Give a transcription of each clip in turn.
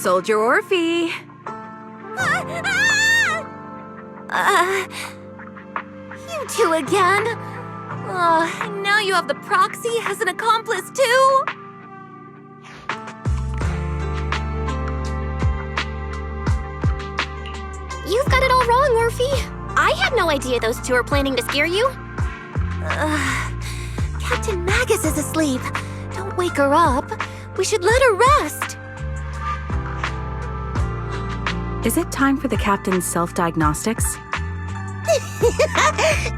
Soldier Orphe. You two again? And now you have the proxy as an accomplice too? You've got it all wrong, Orphe. I had no idea those two were planning to scare you. Captain Magus is asleep. Don't wake her up. We should let her rest. Is it time for the captain's self-diagnostics?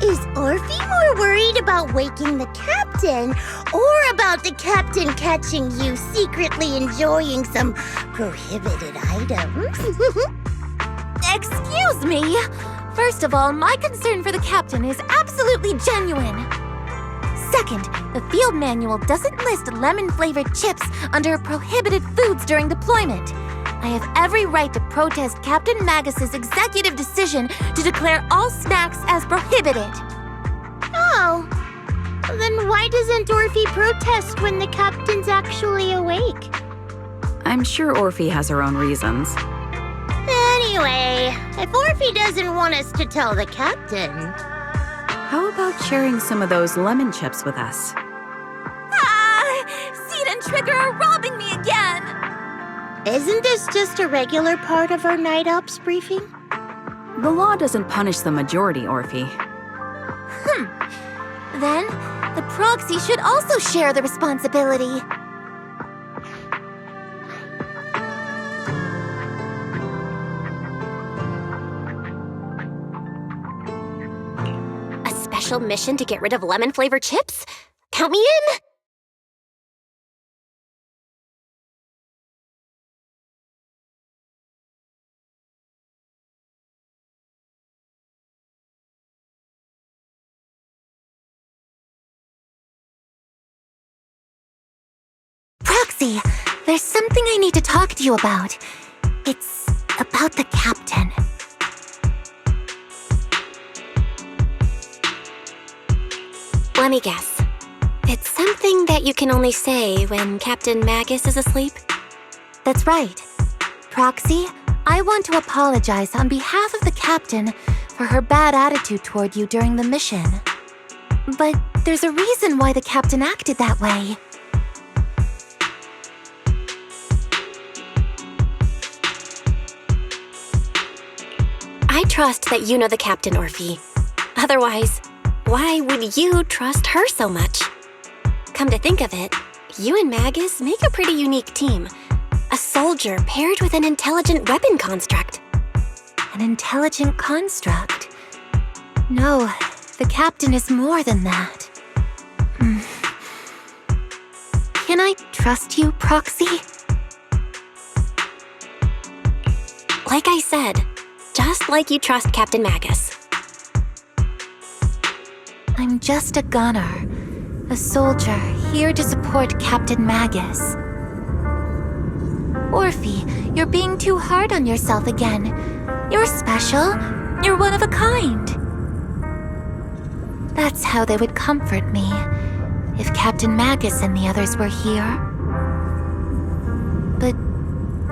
Is Orphe more worried about waking the captain or about the captain catching you secretly enjoying some prohibited items? Excuse me. First of all, my concern for the captain is absolutely genuine. Second, the field manual doesn't list lemon-flavored chips under prohibited foods during deployment. I have every right to protest Captain Magus's executive decision to declare all snacks as prohibited. Oh, then why doesn't Orphe protest when the captain's actually awake? I'm sure Orphe has her own reasons. Anyway, if Orphe doesn't want us to tell the captain... How about sharing some of those lemon chips with us? Seed and Trigger are robbing me again! Isn't this just a regular part of our night ops briefing? The law doesn't punish the majority, Orphe. Then, the proxy should also share the responsibility. A special mission to get rid of lemon-flavored chips? Count me in! Proxy, there's something I need to talk to you about. It's about the captain. Let me guess. It's something that you can only say when Captain Magus is asleep? That's right. Proxy, I want to apologize on behalf of the captain for her bad attitude toward you during the mission. But there's a reason why the captain acted that way. I trust that you know the captain, Orphe. Otherwise, why would you trust her so much? Come to think of it, you and Magus make a pretty unique team. A soldier paired with an intelligent weapon construct. An intelligent construct? No, the captain is more than that. Can I trust you, Proxy? Like I said, just like you trust Captain Magus. I'm just a gunner, a soldier here to support Captain Magus. Orphe, you're being too hard on yourself again. You're special. You're one of a kind. That's how they would comfort me, if Captain Magus and the others were here. But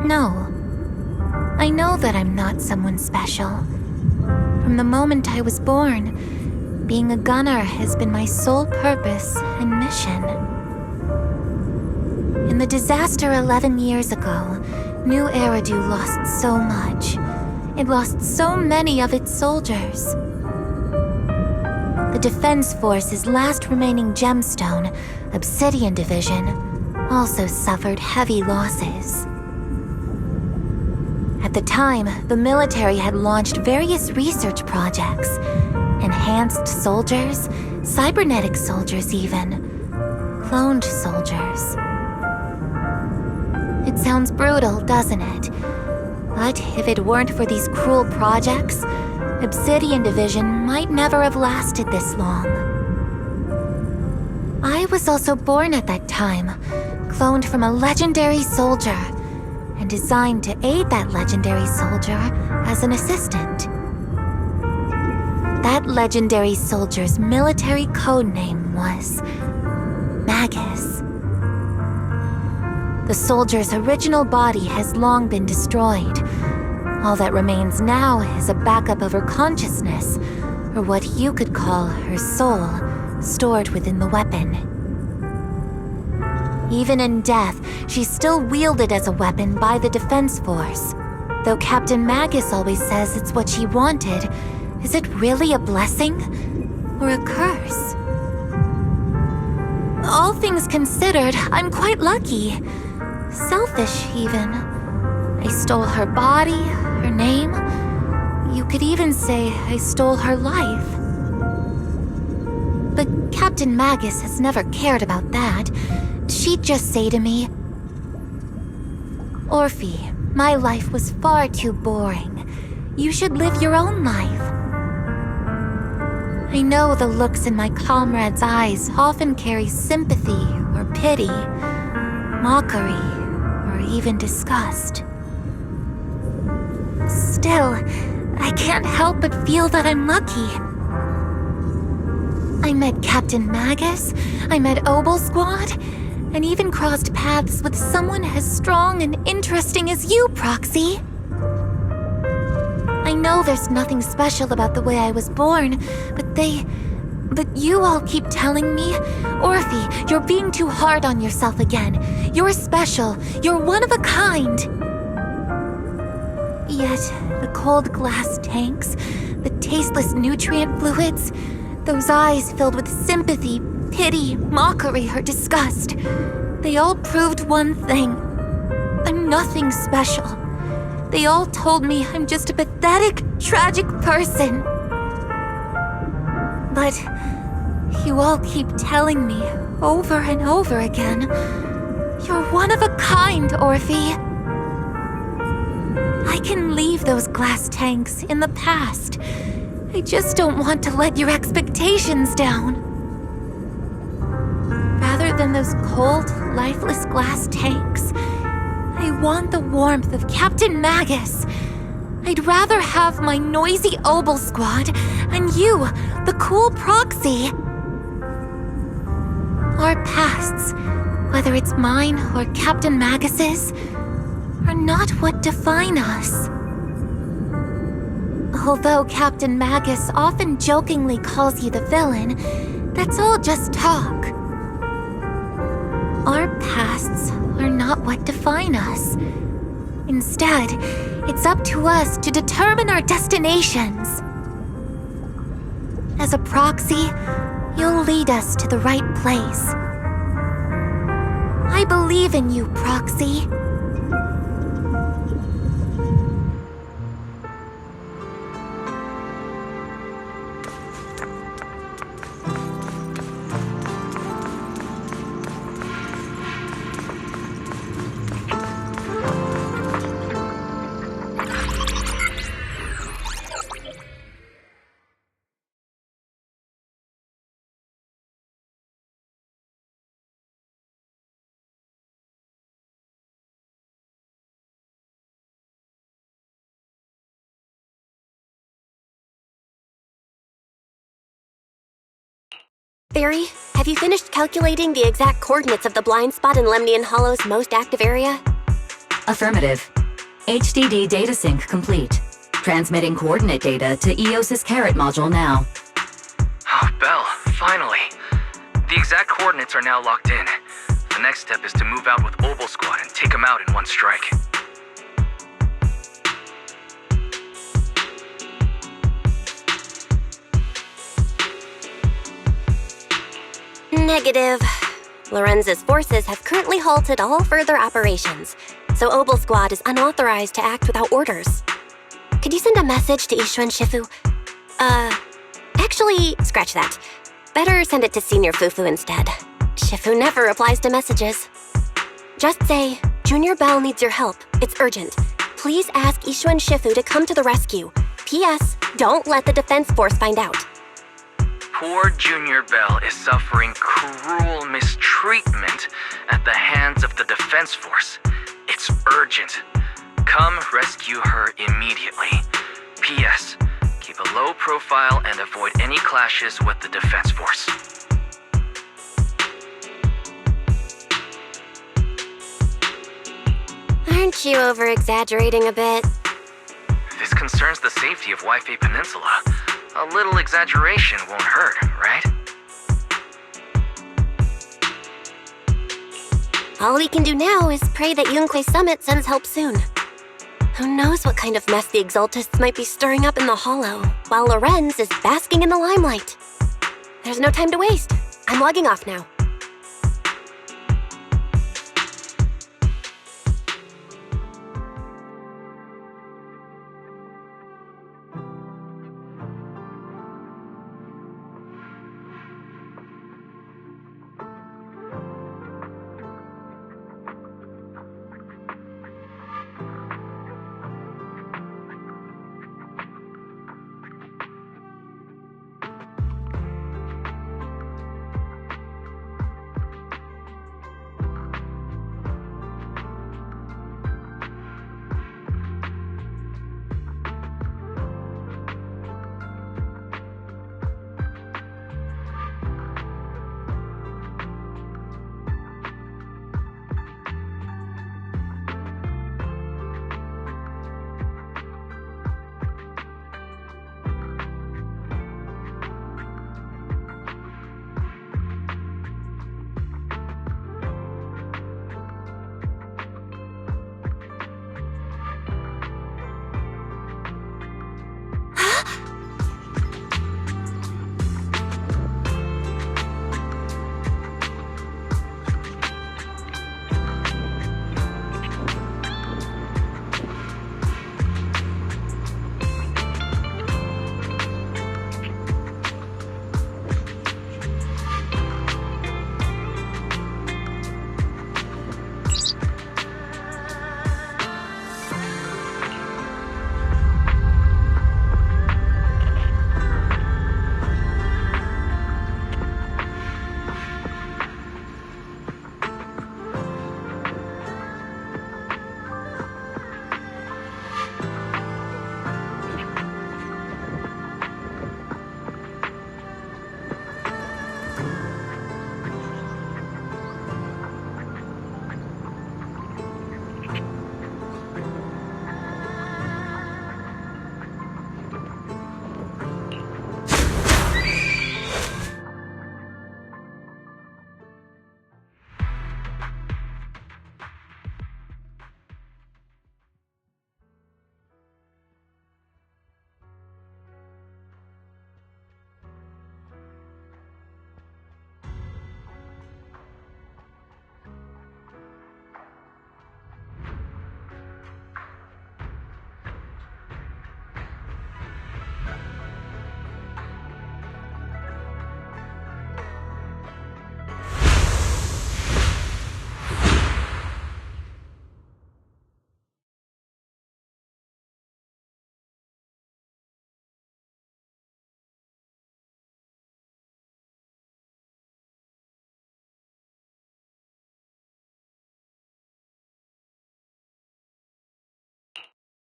no. I know that I'm not someone special. From the moment I was born, being a gunner has been my sole purpose and mission. In the disaster 11 years ago, New Eridu lost so much. It lost so many of its soldiers. The Defense Force's last remaining gemstone, Obsidian Division, also suffered heavy losses. At the time, the military had launched various research projects. Enhanced soldiers, cybernetic soldiers even. Cloned soldiers. It sounds brutal, doesn't it? But if it weren't for these cruel projects, Obsidian Division might never have lasted this long. I was also born at that time, cloned from a legendary soldier, and designed to aid that legendary soldier as an assistant. That legendary soldier's military code name was Magus. The soldier's original body has long been destroyed. All that remains now is a backup of her consciousness, or what you could call her soul, stored within the weapon. Even in death, she's still wielded as a weapon by the Defense Force. Though Captain Magus always says it's what she wanted, is it really a blessing or a curse? All things considered, I'm quite lucky. Selfish, even. I stole her body, her name. You could even say I stole her life. But Captain Magus has never cared about that. She'd just say to me, "Orphe, my life was far too boring. You should live your own life." I know the looks in my comrades' eyes often carry sympathy or pity, mockery, or even disgust. Still, I can't help but feel that I'm lucky. I met Captain Magus, I met Obel Squad, and even crossed paths with someone as strong and interesting as you, Proxy. I know there's nothing special about the way I was born, but you all keep telling me, "Orphe, you're being too hard on yourself again. You're special. You're one of a kind." Yet, the cold glass tanks, the tasteless nutrient fluids, those eyes filled with sympathy, pity, mockery, or disgust, they all proved one thing. I'm nothing special. They all told me I'm just a pathetic, tragic person. But you all keep telling me over and over again, "You're one of a kind, Orphe." I can leave those glass tanks in the past. I just don't want to let your expectations down. Rather than those cold, lifeless glass tanks, I want the warmth of Captain Magus. I'd rather have my noisy Obel Squad and you, the cool Proxy. Our pasts, whether it's mine or Captain Magus's, are not what define us. Although Captain Magus often jokingly calls you the villain, that's all just talk. Our pasts are not what define us. Instead, it's up to us to determine our destinations. As a Proxy, you'll lead us to the right place. I believe in you, Proxy. Barry, have you finished calculating the exact coordinates of the blind spot in Lemnian Hollow's most active area? Affirmative. HDD data sync complete. Transmitting coordinate data to EOS's Carrot module now. Oh, Belle, finally. The exact coordinates are now locked in. The next step is to move out with Obel Squad and take them out in one strike. Negative. Lorenz's forces have currently halted all further operations, so Obel Squad is unauthorized to act without orders. Could you send a message to Ishu and Shifu? Actually, scratch that. Better send it to Senior Fufu instead. Shifu never replies to messages. Just say, Junior Belle needs your help. It's urgent. Please ask Ishu and Shifu to come to the rescue. P.S. Don't let the Defense Force find out. Poor Junior Belle is suffering cruel mistreatment at the hands of the Defense Force. It's urgent. Come rescue her immediately. P.S. Keep a low profile and avoid any clashes with the Defense Force. Aren't you over-exaggerating a bit? This concerns the safety of Wi-Fi Peninsula. A little exaggeration won't hurt, right? All we can do now is pray that Yunque Summit sends help soon. Who knows what kind of mess the Exaltists might be stirring up in the Hollow, while Lorenz is basking in the limelight. There's no time to waste. I'm logging off now.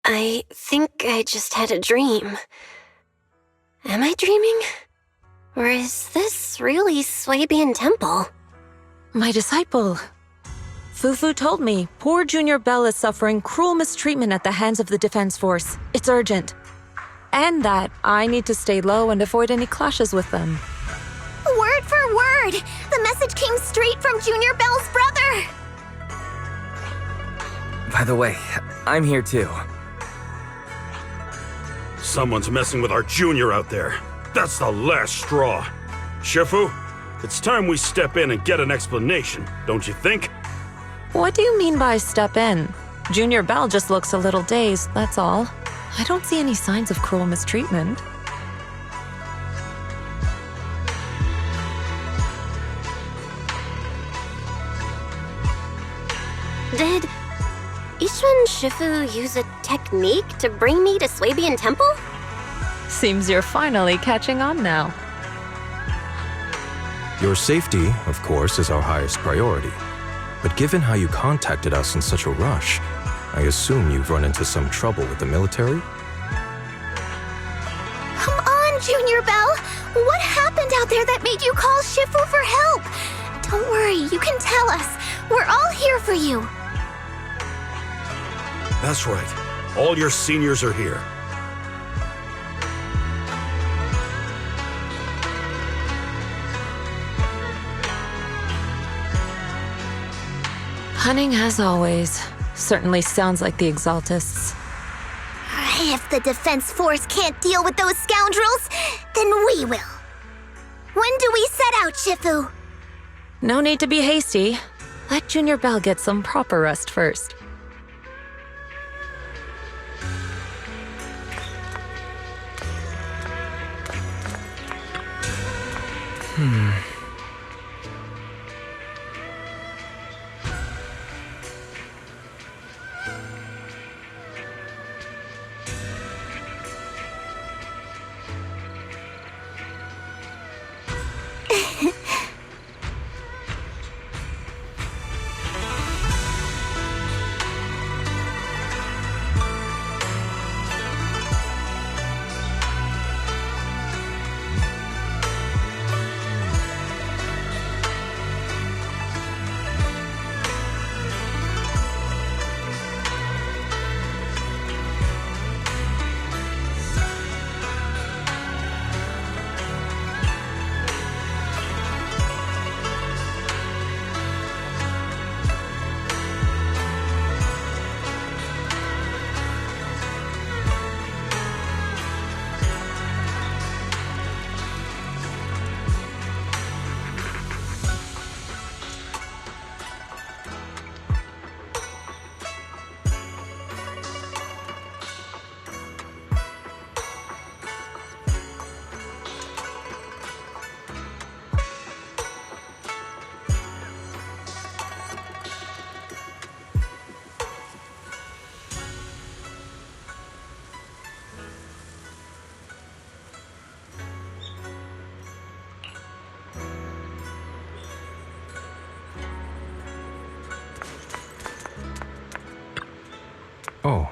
I think I just had a dream. Am I dreaming? Or is this really Swabian Temple? My disciple. Fufu told me poor Junior Bell is suffering cruel mistreatment at the hands of the Defense Force. It's urgent. And that I need to stay low and avoid any clashes with them. Word for word! The message came straight from Junior Bell's brother! By the way, I'm here too. Someone's messing with our junior out there. That's the last straw. Shifu, it's time we step in and get an explanation, don't you think? What do you mean by step in? Junior Bell just looks a little dazed, that's all. I don't see any signs of cruel mistreatment. Did Ishun Shifu use a technique to bring me to Swabian Temple? Seems you're finally catching on now. Your safety, of course, is our highest priority. But given how you contacted us in such a rush, I assume you've run into some trouble with the military? Come on, Junior Bell! What happened out there that made you call Shifu for help? Don't worry, you can tell us. We're all here for you. That's right. All your seniors are here. Cunning as always. Certainly sounds like the Exaltists. If the Defense Force can't deal with those scoundrels, then we will. When do we set out, Shifu? No need to be hasty. Let Junior Bell get some proper rest first. Oh.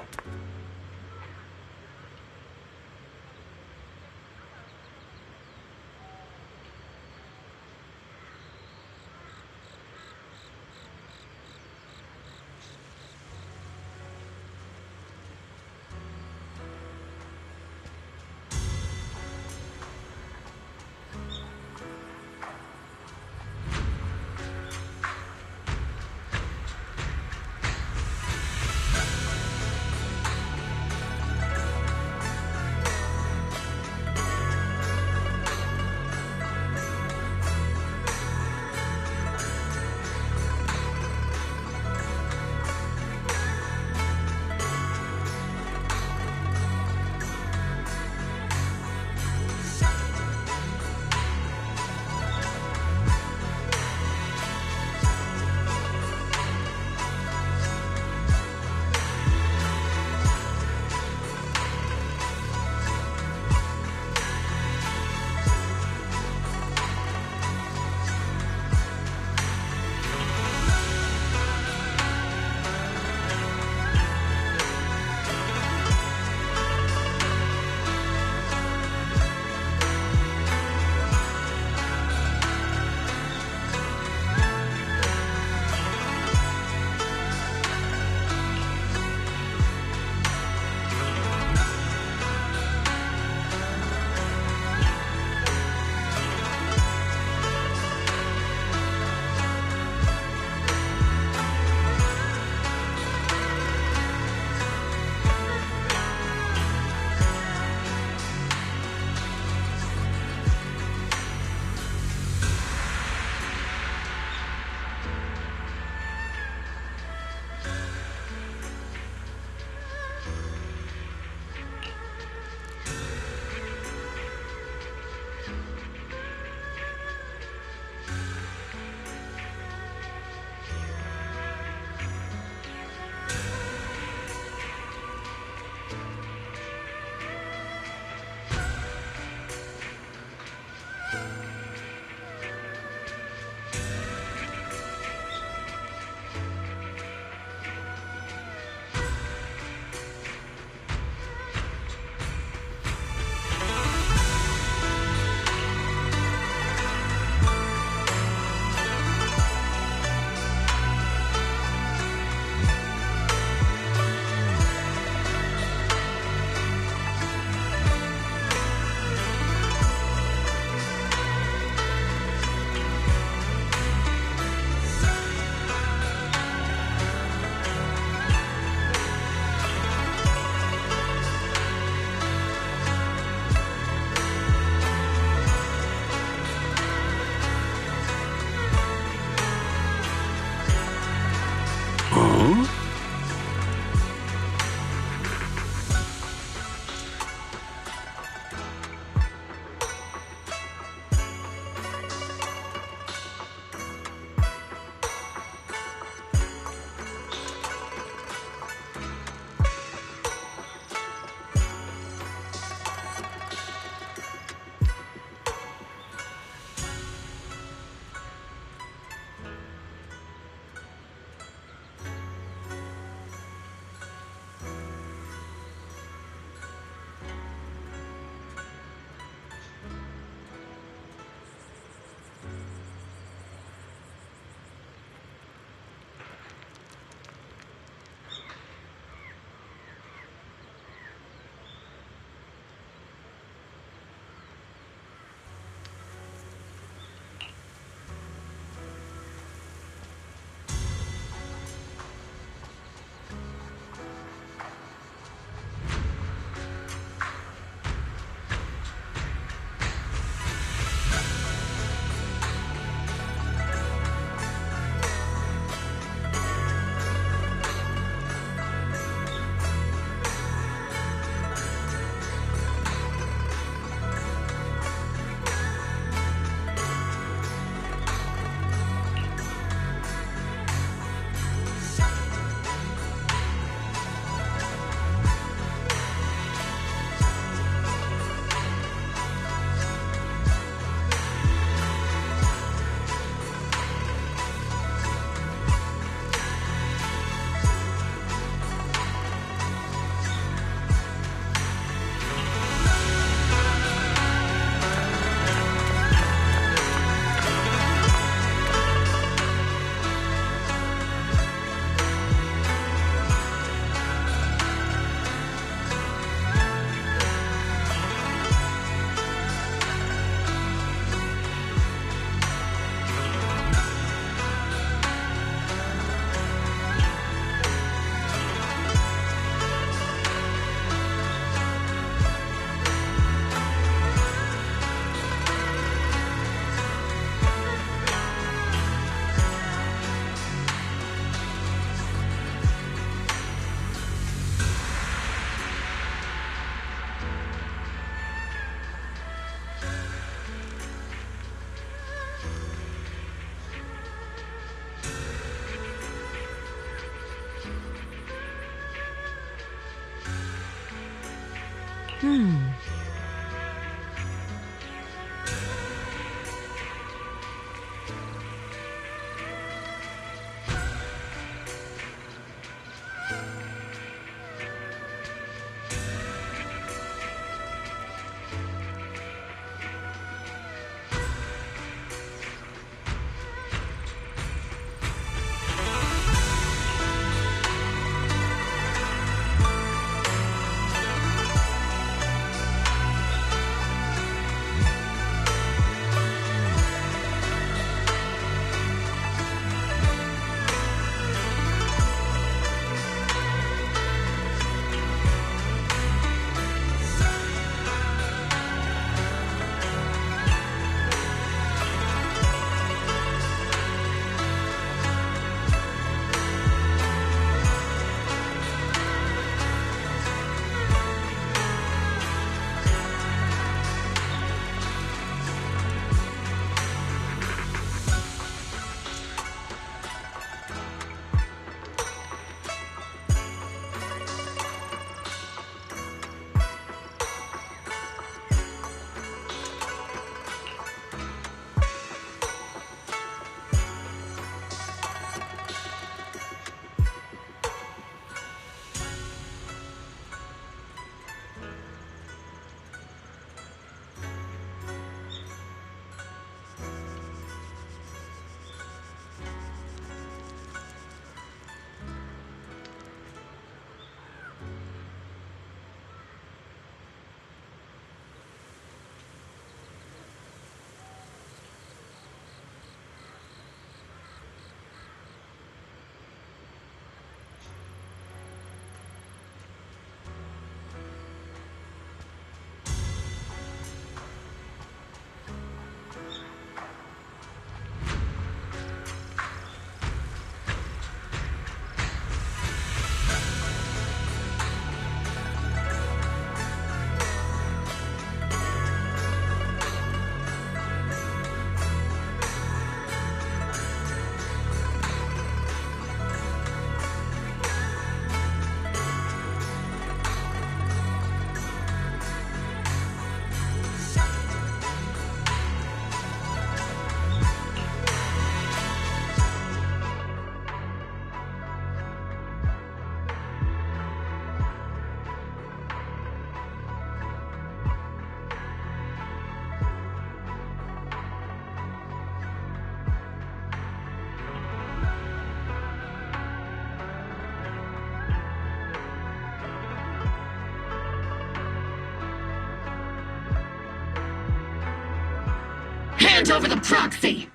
Hand over the proxy!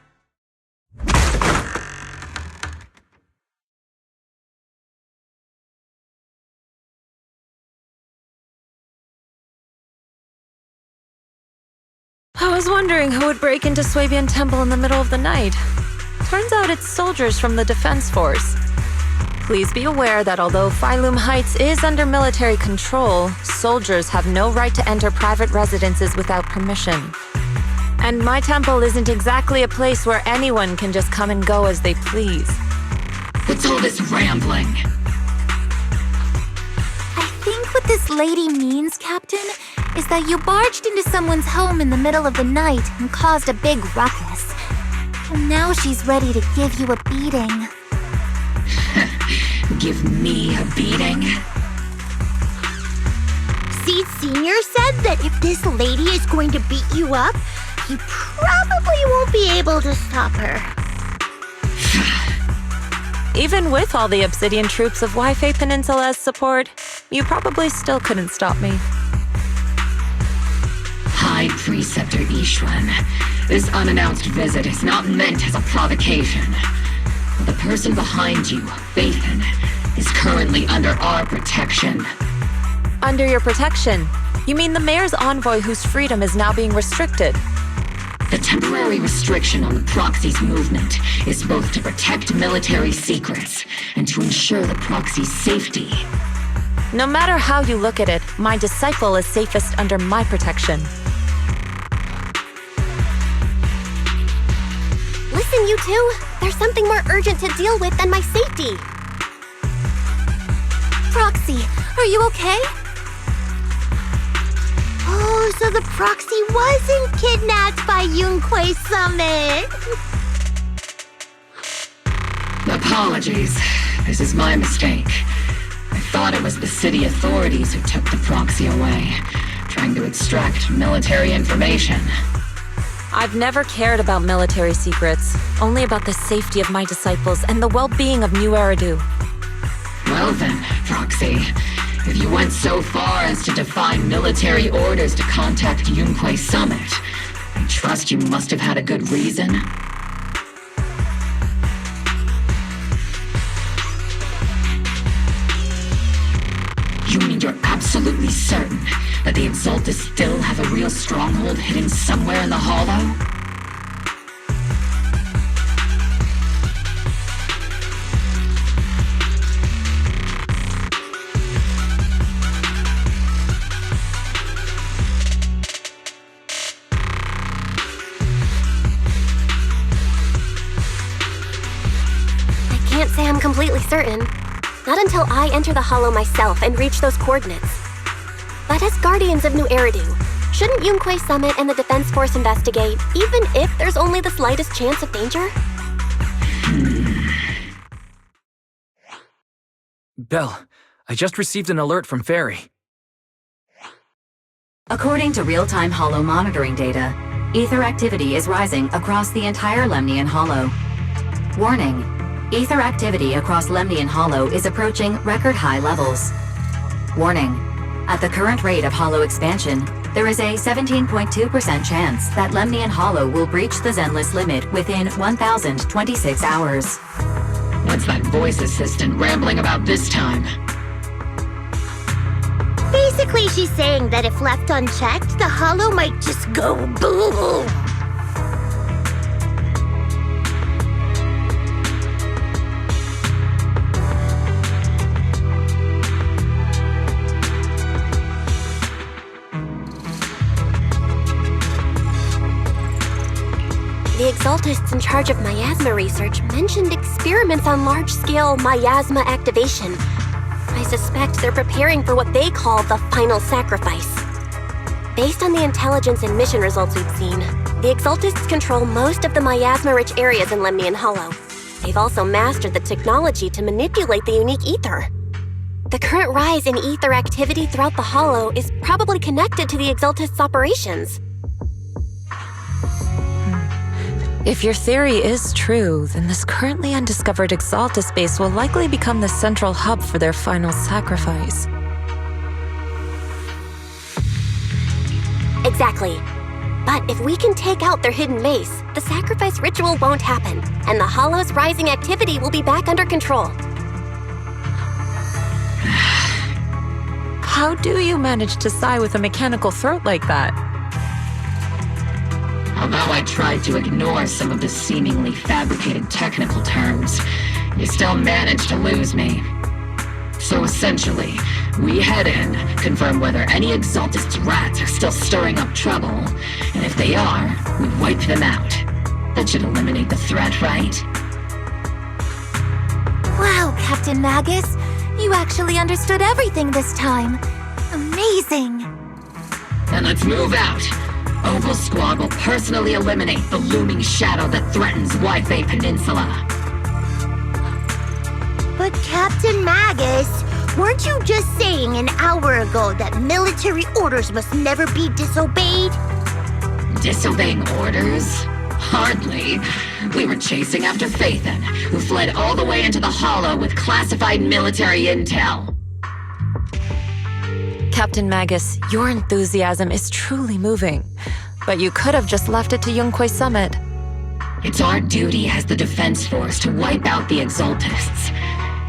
I was wondering who would break into Swabian Temple in the middle of the night. Turns out it's soldiers from the Defense Force. Please be aware that although Phylum Heights is under military control, soldiers have no right to enter private residences without permission. And my temple isn't exactly a place where anyone can just come and go as they please. What's all this rambling? I think what this lady means, Captain, is that you barged into someone's home in the middle of the night and caused a big ruckus. And now she's ready to give you a beating. Give me a beating? Seed Senior said that if this lady is going to beat you up, you probably won't be able to stop her. Even with all the Obsidian troops of Wi-Fi Peninsula's support, you probably still couldn't stop me. High Preceptor Ishwan, this unannounced visit is not meant as a provocation. The person behind you, Bathan, is currently under our protection. Under your protection? You mean the mayor's envoy whose freedom is now being restricted? The temporary restriction on the proxy's movement is both to protect military secrets and to ensure the proxy's safety. No matter how you look at it, my disciple is safest under my protection. Listen, you two. There's something more urgent to deal with than my safety. Proxy, are you okay? Oh, so the proxy wasn't kidnapped by Yunquei Summit. Apologies. This is my mistake. I thought it was the city authorities who took the proxy away, trying to extract military information. I've never cared about military secrets, only about the safety of my disciples and the well-being of New Eridu. Well then, Proxy, if you went so far as to defy military orders to contact Yunquei Summit, I trust you must have had a good reason. You mean you're absolutely certain that the Exaltus still have a real stronghold hidden somewhere in the Hollow? I can't say I'm completely certain. Not until I enter the Hollow myself and reach those coordinates. But as Guardians of New Eridu, shouldn't Yunquei Summit and the Defense Force investigate, even if there's only the slightest chance of danger? Belle, I just received an alert from Fairy. According to real-time Hollow monitoring data, ether activity is rising across the entire Lemnian Hollow. Warning: ether activity across Lemnian Hollow is approaching record-high levels. Warning: at the current rate of Hollow expansion, there is a 17.2% chance that Lemnian Hollow will breach the Zenless limit within 1,026 hours. What's that voice assistant rambling about this time? Basically, she's saying that if left unchecked, the Hollow might just go boom. The Exaltists in charge of miasma research mentioned experiments on large-scale miasma activation. I suspect they're preparing for what they call the final sacrifice. Based on the intelligence and mission results we've seen, the Exaltists control most of the miasma-rich areas in Lemnian Hollow. They've also mastered the technology to manipulate the unique ether. The current rise in ether activity throughout the Hollow is probably connected to the Exaltists' operations. If your theory is true, then this currently undiscovered Exaltus base will likely become the central hub for their final sacrifice. Exactly. But if we can take out their hidden base, the sacrifice ritual won't happen, and the Hollow's rising activity will be back under control. How do you manage to sigh with a mechanical throat like that? Although I tried to ignore some of the seemingly fabricated technical terms, you still managed to lose me. So essentially, we head in, confirm whether any Exaltist rats are still stirring up trouble, and if they are, we wipe them out. That should eliminate the threat, right? Wow, Captain Magus, you actually understood everything this time. Amazing. Then let's move out. Oval Squad will personally eliminate the looming shadow that threatens Wi-Fi Peninsula. But Captain Magus, weren't you just saying an hour ago that military orders must never be disobeyed? Disobeying orders? Hardly. We were chasing after Phaethon, who fled all the way into the Hollow with classified military intel. Captain Magus, your enthusiasm is truly moving. But you could have just left it to Yunquei Summit. It's our duty as the Defense Force to wipe out the Exaltists.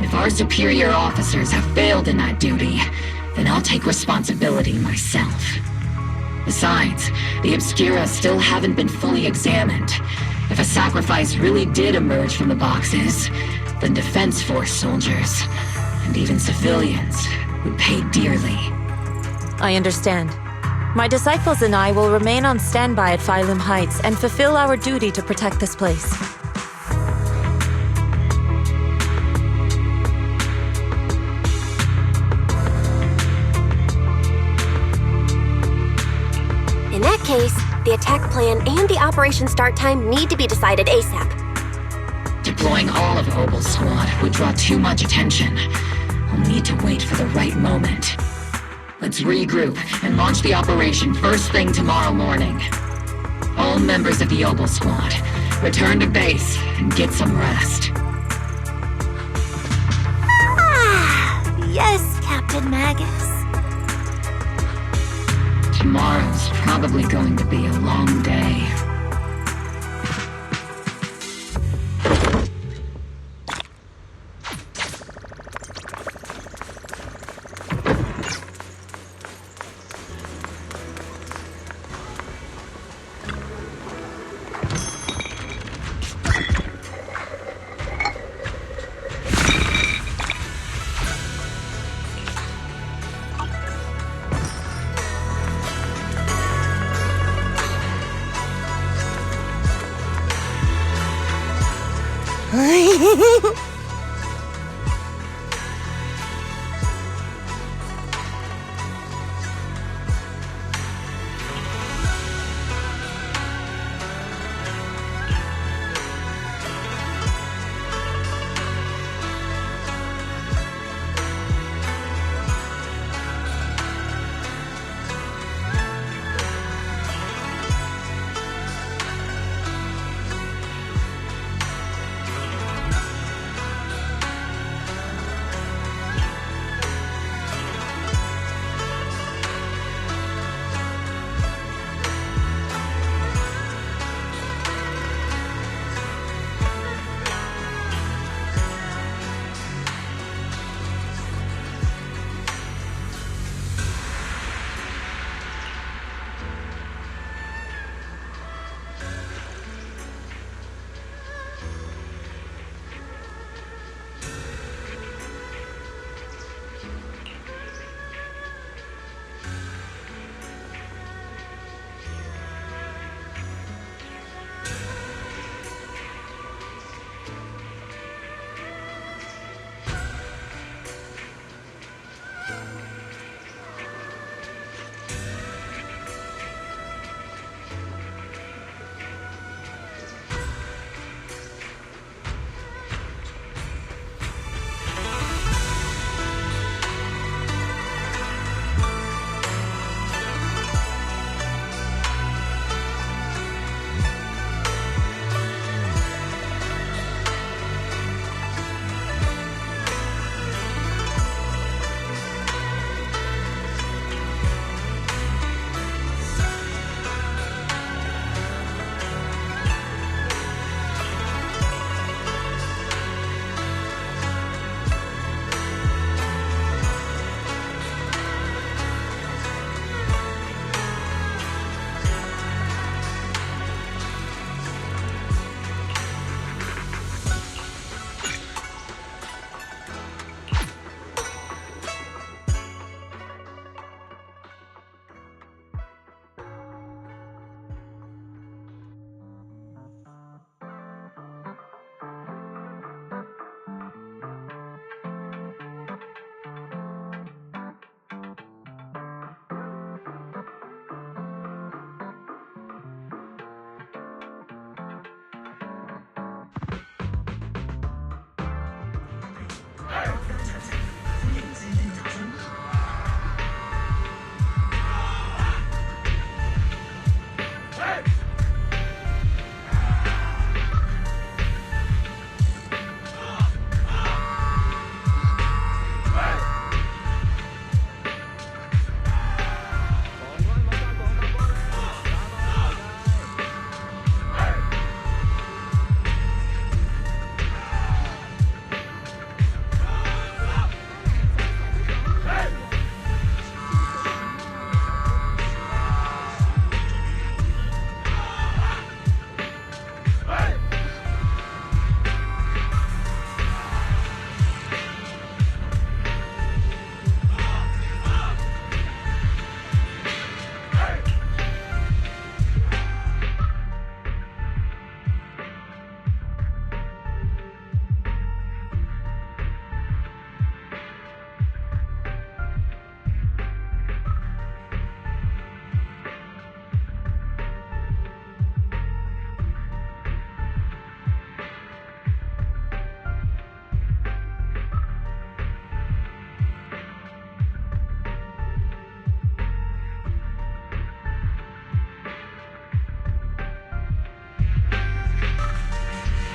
If our superior officers have failed in that duty, then I'll take responsibility myself. Besides, the Obscura still haven't been fully examined. If a sacrifice really did emerge from the boxes, then Defense Force soldiers, and even civilians, would pay dearly. I understand. My disciples and I will remain on standby at Phylum Heights and fulfill our duty to protect this place. attack plan and the operation start time need to be decided ASAP. Deploying all of Opal's squad would draw too much attention. We'll need to wait for the right moment. Let's regroup and launch the operation first thing tomorrow morning. All members of the Opal squad, return to base and get some rest. Yes, Captain Magus. Tomorrow's probably going to be a long day.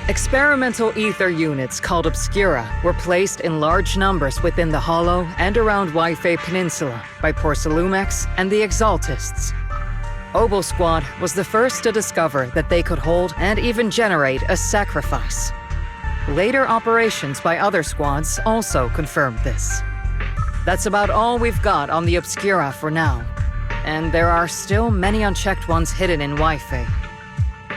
Experimental ether units called Obscura were placed in large numbers within the Hollow and around Waifei Peninsula by Porcelumex and the Exaltists. Obel Squad was the first to discover that they could hold and even generate a sacrifice. Later operations by other squads also confirmed this. That's about all we've got on the Obscura for now, and there are still many unchecked ones hidden in Waifei.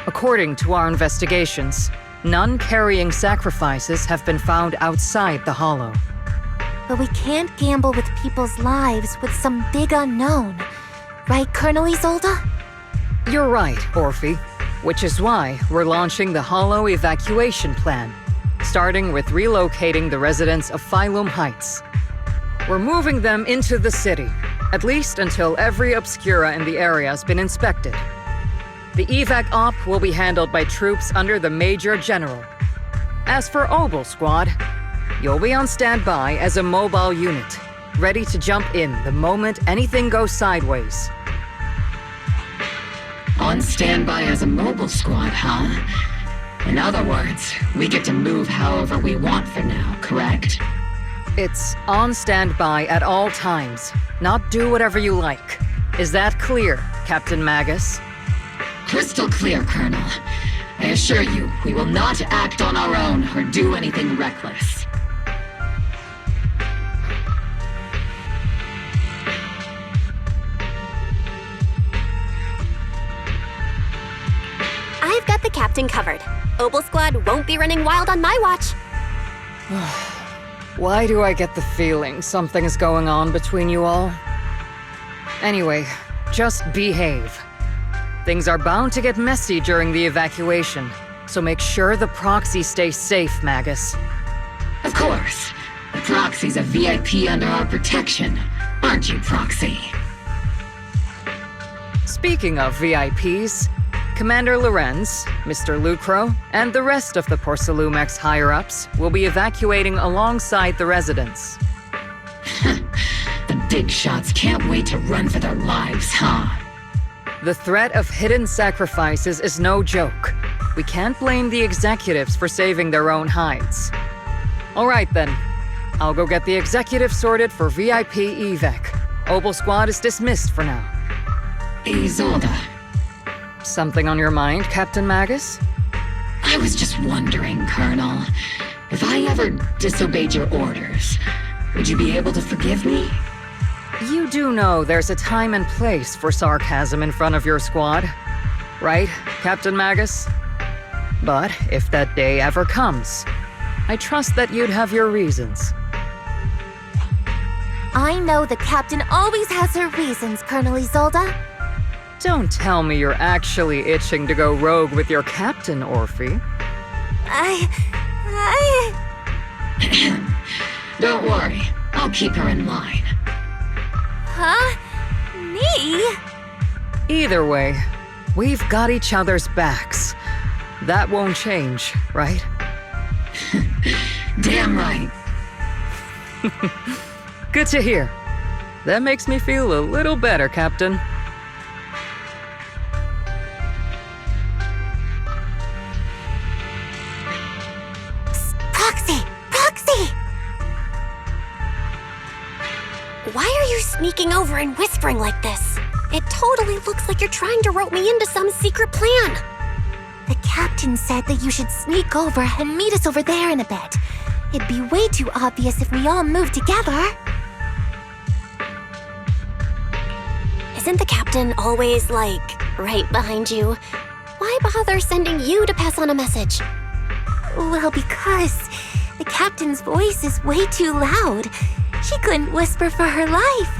According to our investigations, none carrying sacrifices have been found outside the Hollow. But we can't gamble with people's lives with some big unknown. Right, Colonel Isolde? You're right, Orphe. Which is why we're launching the Hollow evacuation plan, starting with relocating the residents of Phylum Heights. We're moving them into the city, at least until every Obscura in the area has been inspected. The evac op will be handled by troops under the Major General. As for Obel Squad, you'll be on standby as a mobile unit, ready to jump in the moment anything goes sideways. On standby as a mobile squad, huh? In other words, we get to move however we want for now, correct? It's on standby at all times, not do whatever you like. Is that clear, Captain Magus? Crystal clear, Colonel. I assure you, we will not act on our own or do anything reckless. I've got the captain covered. Obel Squad won't be running wild on my watch. Why do I get the feeling something is going on between you all? Anyway, just behave. Things are bound to get messy during the evacuation, so make sure the proxy stays safe, Magus. Of course. The proxy's a VIP under our protection, aren't you, Proxy? Speaking of VIPs, Commander Lorenz, Mr. Lucro, and the rest of the Porcelumex higher-ups will be evacuating alongside the residents. The big shots can't wait to run for their lives, huh? The threat of hidden sacrifices is no joke. We can't blame the executives for saving their own hides. All right then, I'll go get the executive sorted for VIP evac. Obel Squad is dismissed for now. Isolde. Something on your mind, Captain Magus? I was just wondering, Colonel, if I ever disobeyed your orders, would you be able to forgive me? You do know there's a time and place for sarcasm in front of your squad, right, Captain Magus? But if that day ever comes, I trust that you'd have your reasons. I know the captain always has her reasons, Colonel Isolde. Don't tell me you're actually itching to go rogue with your captain, Orphe. Don't worry, I'll keep her in line. Huh? Me? Either way, we've got each other's backs. That won't change, right? Damn right. Good to hear. That makes me feel a little better, Captain. Why are you sneaking over and whispering like this? It totally looks like you're trying to rope me into some secret plan. The captain said that you should sneak over and meet us over there in a bit. It'd be way too obvious if we all moved together. Isn't the captain always, like, right behind you? Why bother sending you to pass on a message? Well, because the captain's voice is way too loud. She couldn't whisper for her life.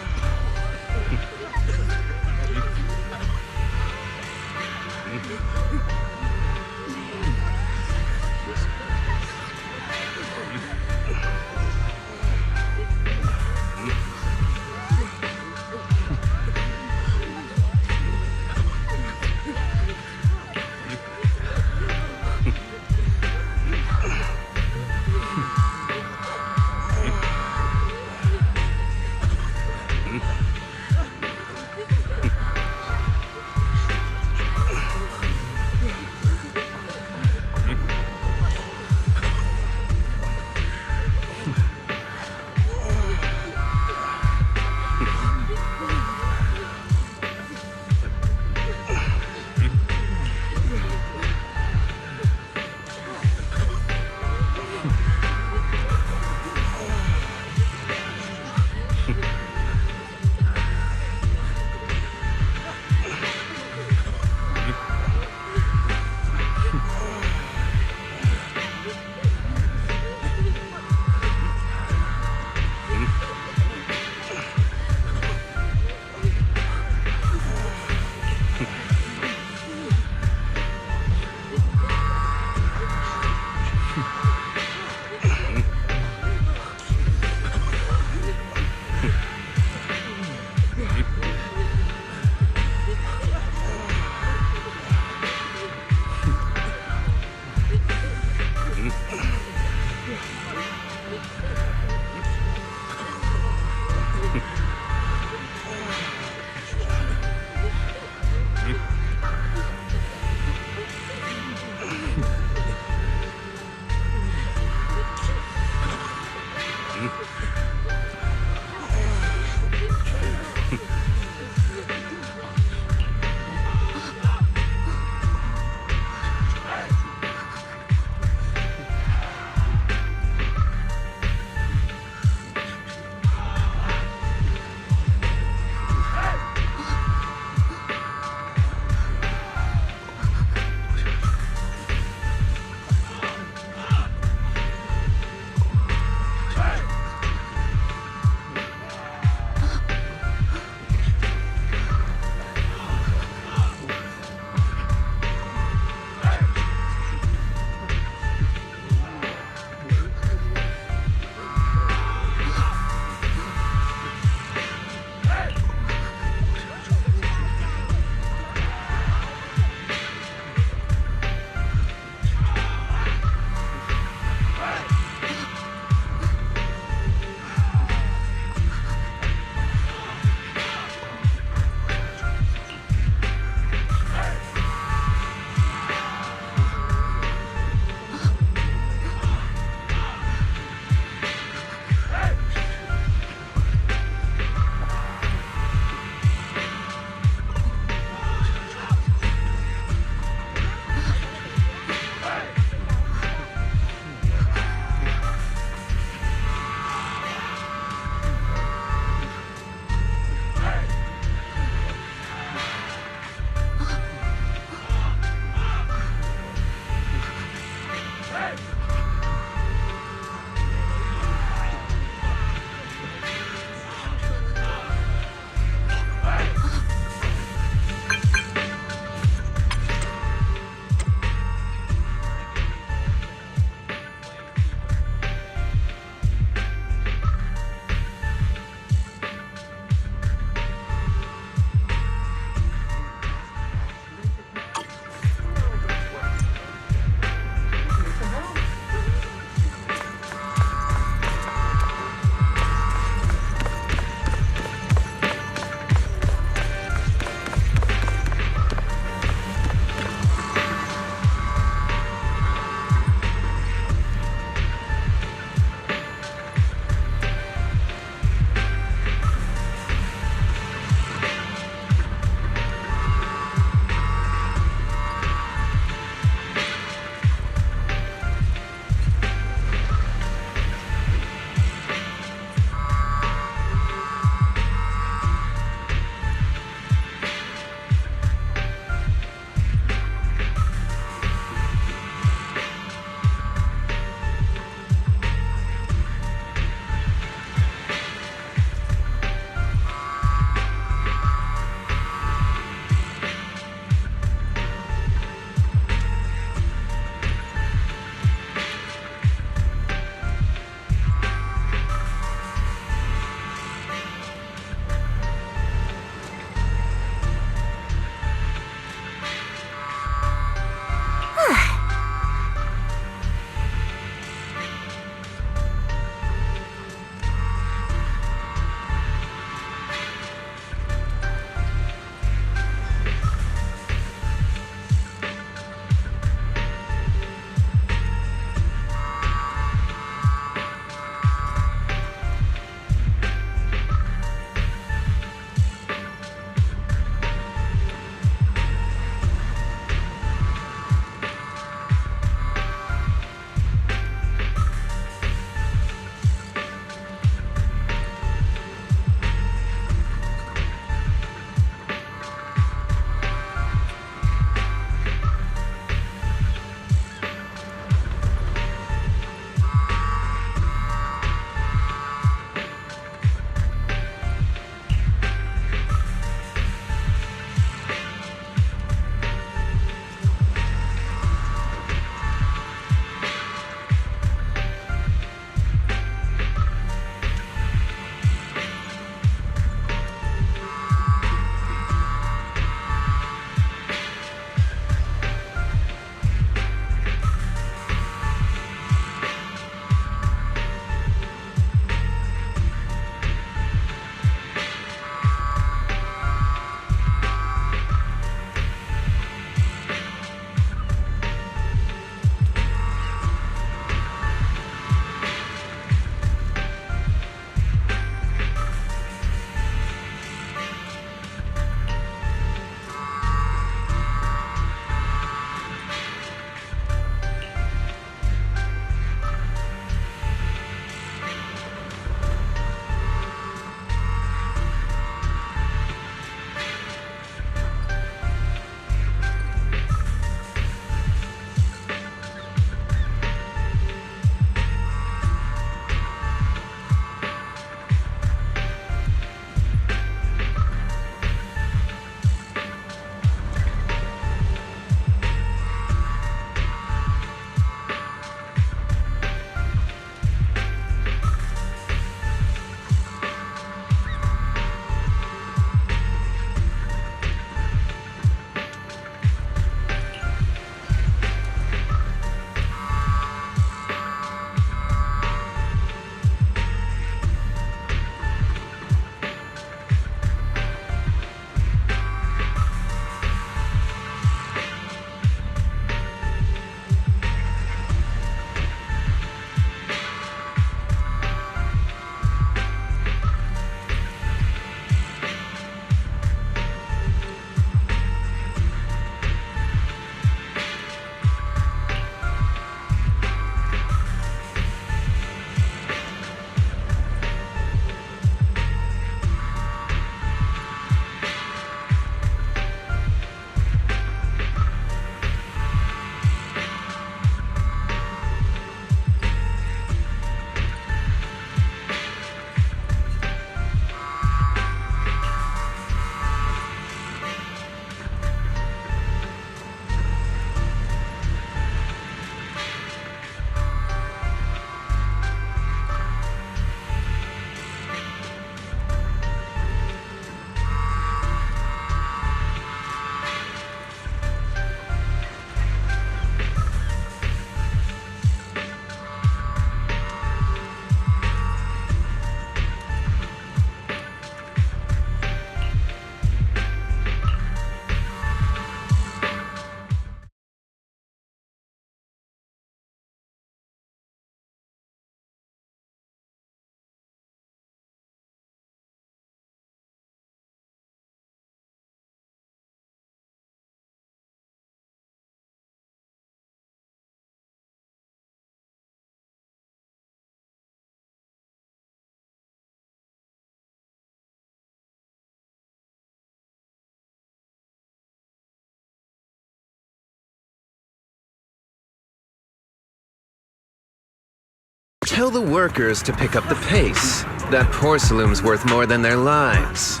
tell the workers to pick up the pace. That porcelain's worth more than their lives.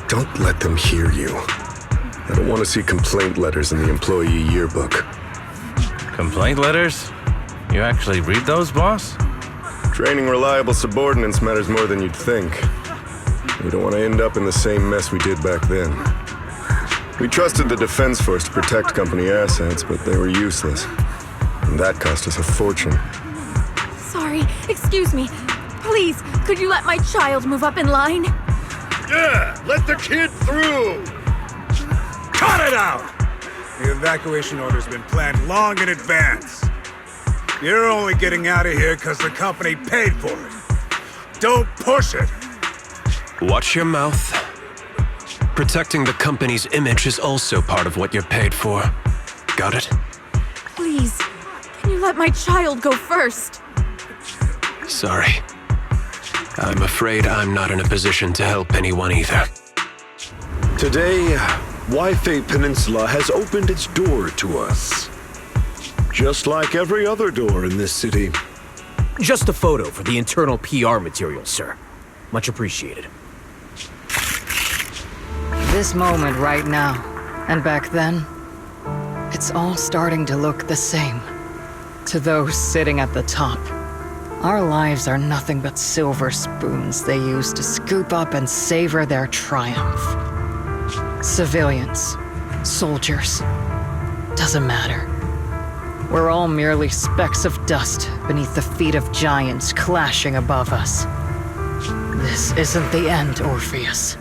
Don't let them hear you. I don't want to see complaint letters in the employee yearbook. Complaint letters? You actually read those, boss? Training reliable subordinates matters more than you'd think. We don't want to end up in the same mess we did back then. We trusted the Defense Force to protect company assets, but they were useless. And that cost us a fortune. Sorry, excuse me. Please, could you let my child move up in line? Yeah, let the kid through! Cut it out! The evacuation order's been planned long in advance. You're only getting out of here because the company paid for it. Don't push it! Watch your mouth. Protecting the company's image is also part of what you're paid for. Got it? Please, can you let my child go first? Sorry. I'm afraid I'm not in a position to help anyone either. Today, Wi-Fi Peninsula has opened its door to us. Just like every other door in this city. Just a photo for the internal PR material, sir. Much appreciated. This moment right now, and back then, it's all starting to look the same. To those sitting at the top, our lives are nothing but silver spoons they use to scoop up and savor their triumph. Civilians, soldiers, doesn't matter. We're all merely specks of dust beneath the feet of giants clashing above us. This isn't the end, Orpheus.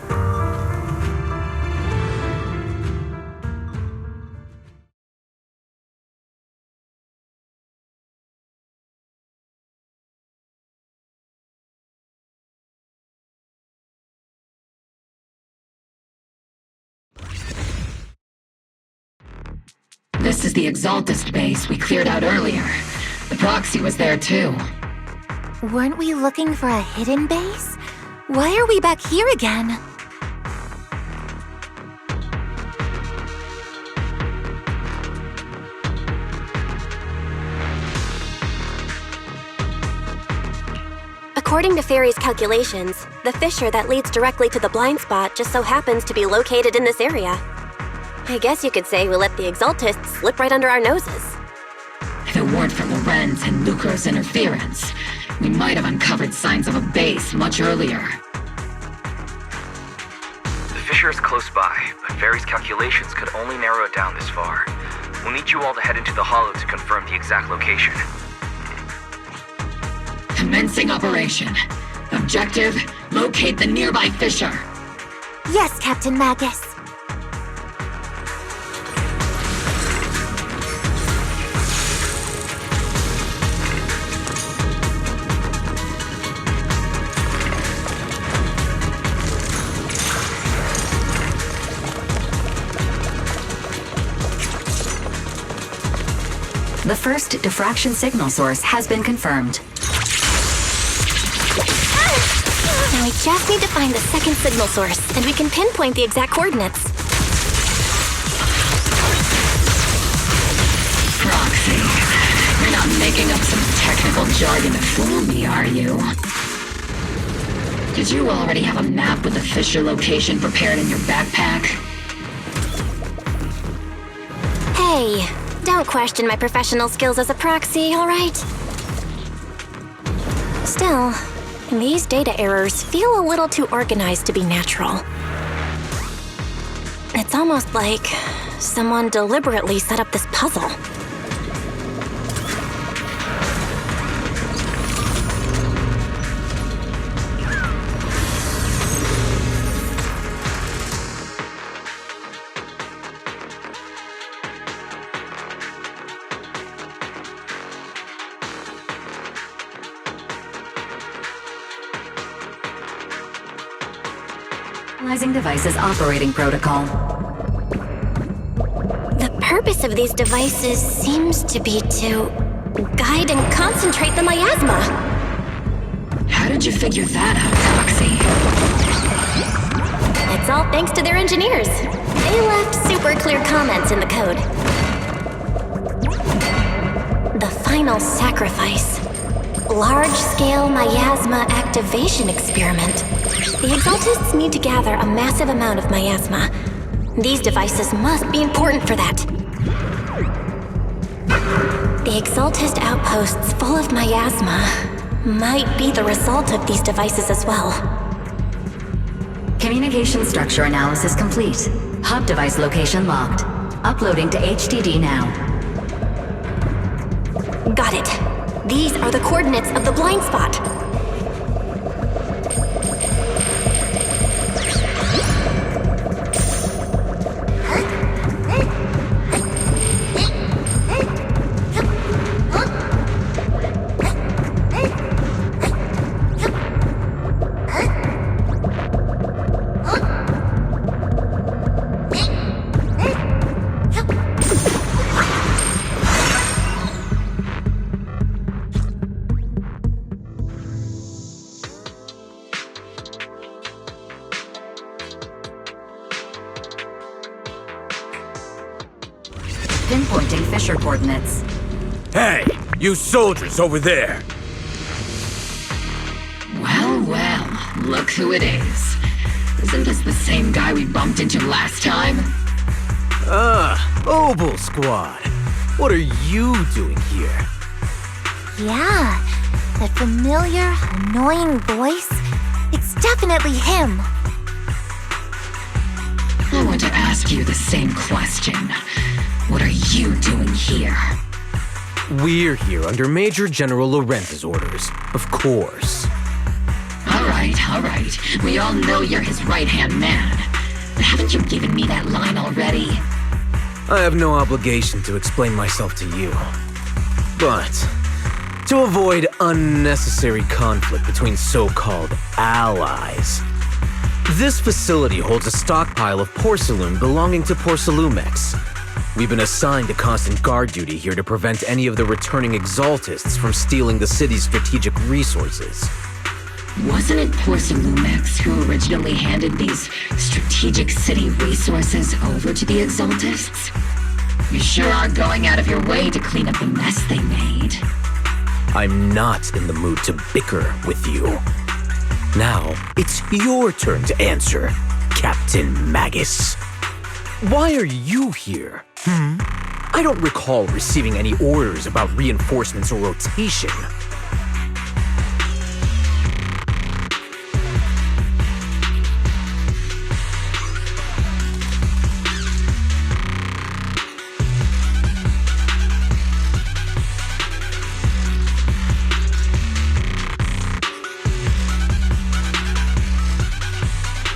This is the Exaltist base we cleared out earlier. The proxy was there too. Weren't we looking for a hidden base? Why are we back here again? According to Fairy's calculations, the fissure that leads directly to the blind spot just so happens to be located in this area. I guess you could say we let the Exaltists slip right under our noses. If it weren't for Lorenz and Lucre's interference, we might have uncovered signs of a base much earlier. The fissure is close by, but Fairy's calculations could only narrow it down this far. We'll need you all to head into the hollow to confirm the exact location. Commencing operation. Objective, locate the nearby fissure. Yes, Captain Magus. The first diffraction signal source has been confirmed. Now we just need to find the second signal source, and we can pinpoint the exact coordinates. Proxy, you're not making up some technical jargon to fool me, are you? Did you already have a map with the fissure location prepared in your backpack? Hey, don't question my professional skills as a proxy, all right? Still, these data errors feel a little too organized to be natural. It's almost like someone deliberately set up this puzzle. Analyzing devices operating protocol. The purpose of these devices seems to be to guide and concentrate the miasma. How did you figure that out, Proxy? It's all thanks to their engineers. They left super clear comments in the code. The final sacrifice. Large-scale miasma activation experiment. The Exaltists need to gather a massive amount of miasma. These devices must be important for that. The Exaltist outposts full of miasma might be the result of these devices as well. Communication structure analysis complete. Hub device location locked. Uploading to HDD now. Got it. These are the coordinates of the blind spot. Pinpointing Fisher coordinates. Hey, you soldiers over there! Well, well, look who it is. Isn't this the same guy we bumped into last time? Obel Squad. What are you doing here? Yeah, that familiar, annoying voice. It's definitely him. I want to ask you the same question. What are you doing here? We're here under Major General Lorenz's orders, of course. All right. We all know you're his right-hand man. But haven't you given me that line already? I have no obligation to explain myself to you. But to avoid unnecessary conflict between so-called allies, this facility holds a stockpile of porcelain belonging to Porcelumex. We've been assigned to constant guard duty here to prevent any of the returning Exaltists from stealing the city's strategic resources. Wasn't it Porcelumex who originally handed these strategic city resources over to the Exaltists? You sure are going out of your way to clean up the mess they made. I'm not in the mood to bicker with you. Now, it's your turn to answer, Captain Magus. Why are you here? I don't recall receiving any orders about reinforcements or rotation.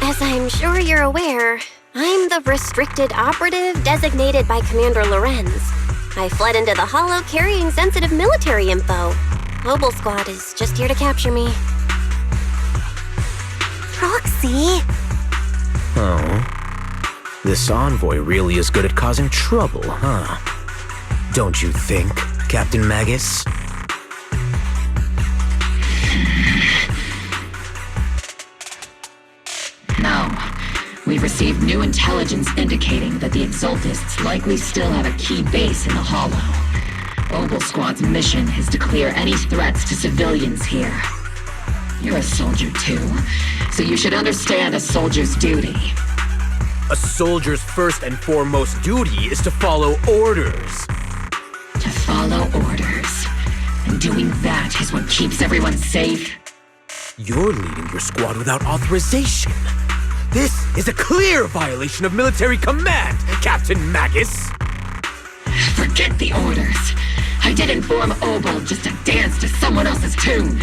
As I'm sure you're aware, I'm the restricted operative designated by Commander Lorenz. I fled into the Hollow carrying sensitive military info. Obel Squad is just here to capture me. Roxy? Oh. This envoy really is good at causing trouble, huh? Don't you think, Captain Magus? No. We've received new intelligence indicating that the Exaltists likely still have a key base in the Hollow. Obel Squad's mission is to clear any threats to civilians here. You're a soldier too, so you should understand a soldier's duty. A soldier's first and foremost duty is to follow orders. To follow orders. And doing that is what keeps everyone safe. You're leading your squad without authorization. This is a clear violation of military command, Captain Magus! Forget the orders. I didn't form Obel just to dance to someone else's tune.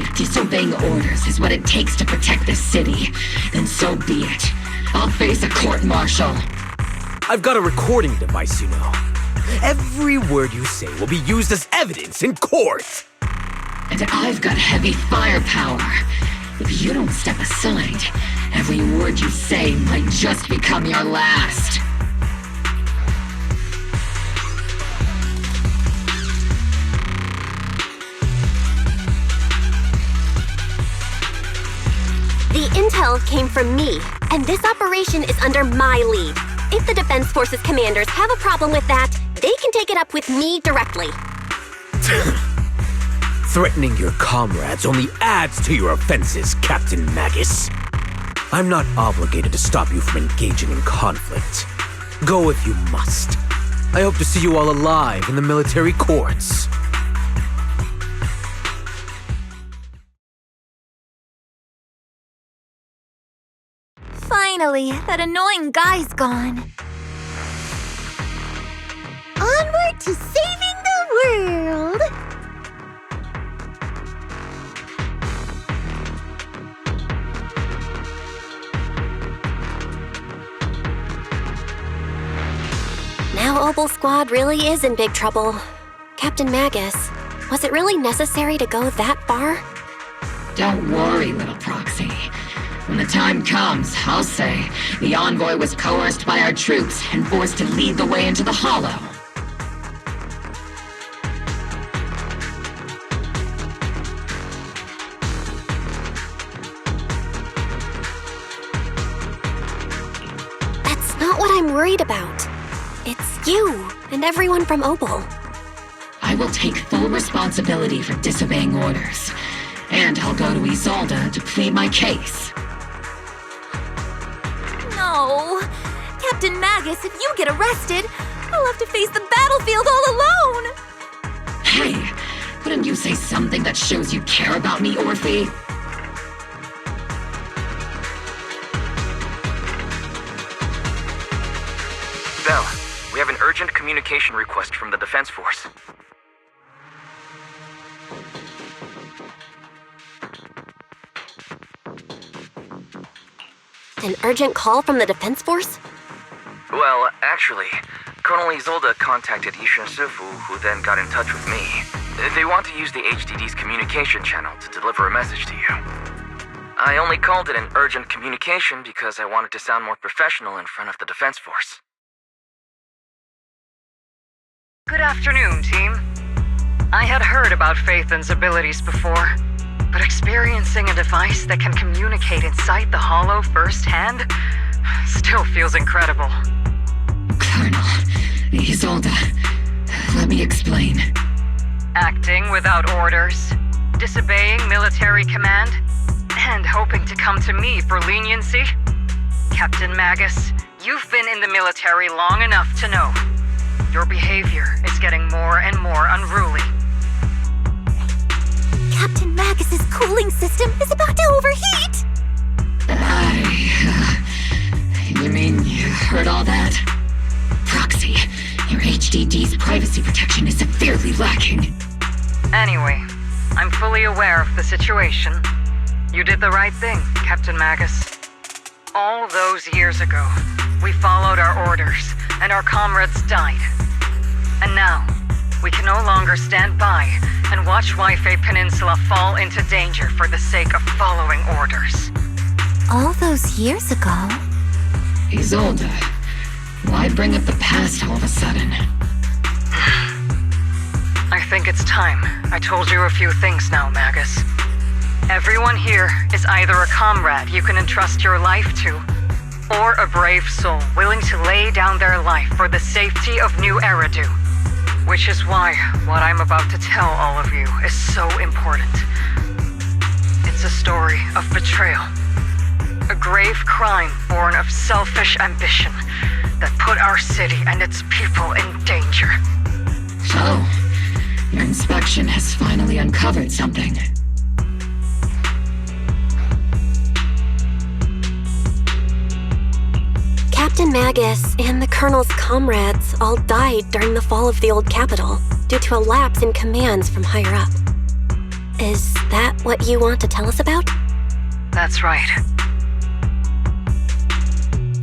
If disobeying orders is what it takes to protect this city, then so be it. I'll face a court-martial. I've got a recording device, you know. Every word you say will be used as evidence in court. And I've got heavy firepower. If you don't step aside, every word you say might just become your last. The intel came from me, and this operation is under my lead. If the Defense Forces commanders have a problem with that, they can take it up with me directly. Threatening your comrades only adds to your offenses, Captain Magus. I'm not obligated to stop you from engaging in conflict. Go if you must. I hope to see you all alive in the military courts. Finally, that annoying guy's gone. Onward to saving the world! Now Obel Squad really is in big trouble. Captain Magus, was it really necessary to go that far? Don't worry, little proxy. When the time comes, I'll say the envoy was coerced by our troops and forced to lead the way into the Hollow. That's not what I'm worried about. It's you and everyone from Obel. I will take full responsibility for disobeying orders, and I'll go to Isolde to plead my case. No! Captain Magus, if you get arrested, I'll have to face the battlefield all alone! Hey, couldn't you say something that shows you care about me, Orphe? Belle, we have an urgent communication request from the Defense Force. An urgent call from the Defense Force? Well, actually, Colonel Isolde contacted Ishan Sifu, who then got in touch with me. They want to use the HDD's communication channel to deliver a message to you. I only called it an urgent communication because I wanted to sound more professional in front of the Defense Force. Good afternoon, team. I had heard about Phaethon's abilities before, but experiencing a device that can communicate inside the Hollow firsthand still feels incredible. Colonel, Isolde, let me explain. Acting without orders, disobeying military command, and hoping to come to me for leniency? Captain Magus, you've been in the military long enough to know. Your behavior is getting more and more unruly. Captain Magus's cooling system is about to overheat! You mean you heard all that? Proxy, your HDD's privacy protection is severely lacking. Anyway, I'm fully aware of the situation. You did the right thing, Captain Magus. All those years ago, we followed our orders, and our comrades died. And now, we can no longer stand by and watch Wi-Fi Peninsula fall into danger for the sake of following orders. All those years ago? Isolde, why bring up the past all of a sudden? I think it's time I told you a few things now, Magus. Everyone here is either a comrade you can entrust your life to, or a brave soul willing to lay down their life for the safety of New Eridu. Which is why what I'm about to tell all of you is so important. It's a story of betrayal. A grave crime born of selfish ambition that put our city and its people in danger. So, your inspection has finally uncovered something. Captain Magus and the Colonel's comrades all died during the fall of the old capital due to a lapse in commands from higher up. Is that what you want to tell us about? That's right.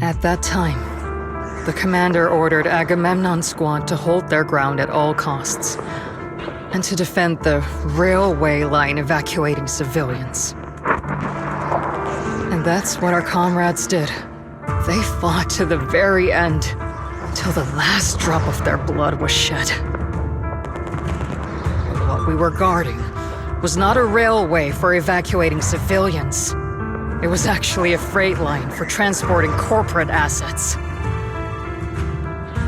At that time, the commander ordered Agamemnon's squad to hold their ground at all costs and to defend the railway line evacuating civilians. And that's what our comrades did. They fought to the very end, till the last drop of their blood was shed. But what we were guarding was not a railway for evacuating civilians. It was actually a freight line for transporting corporate assets.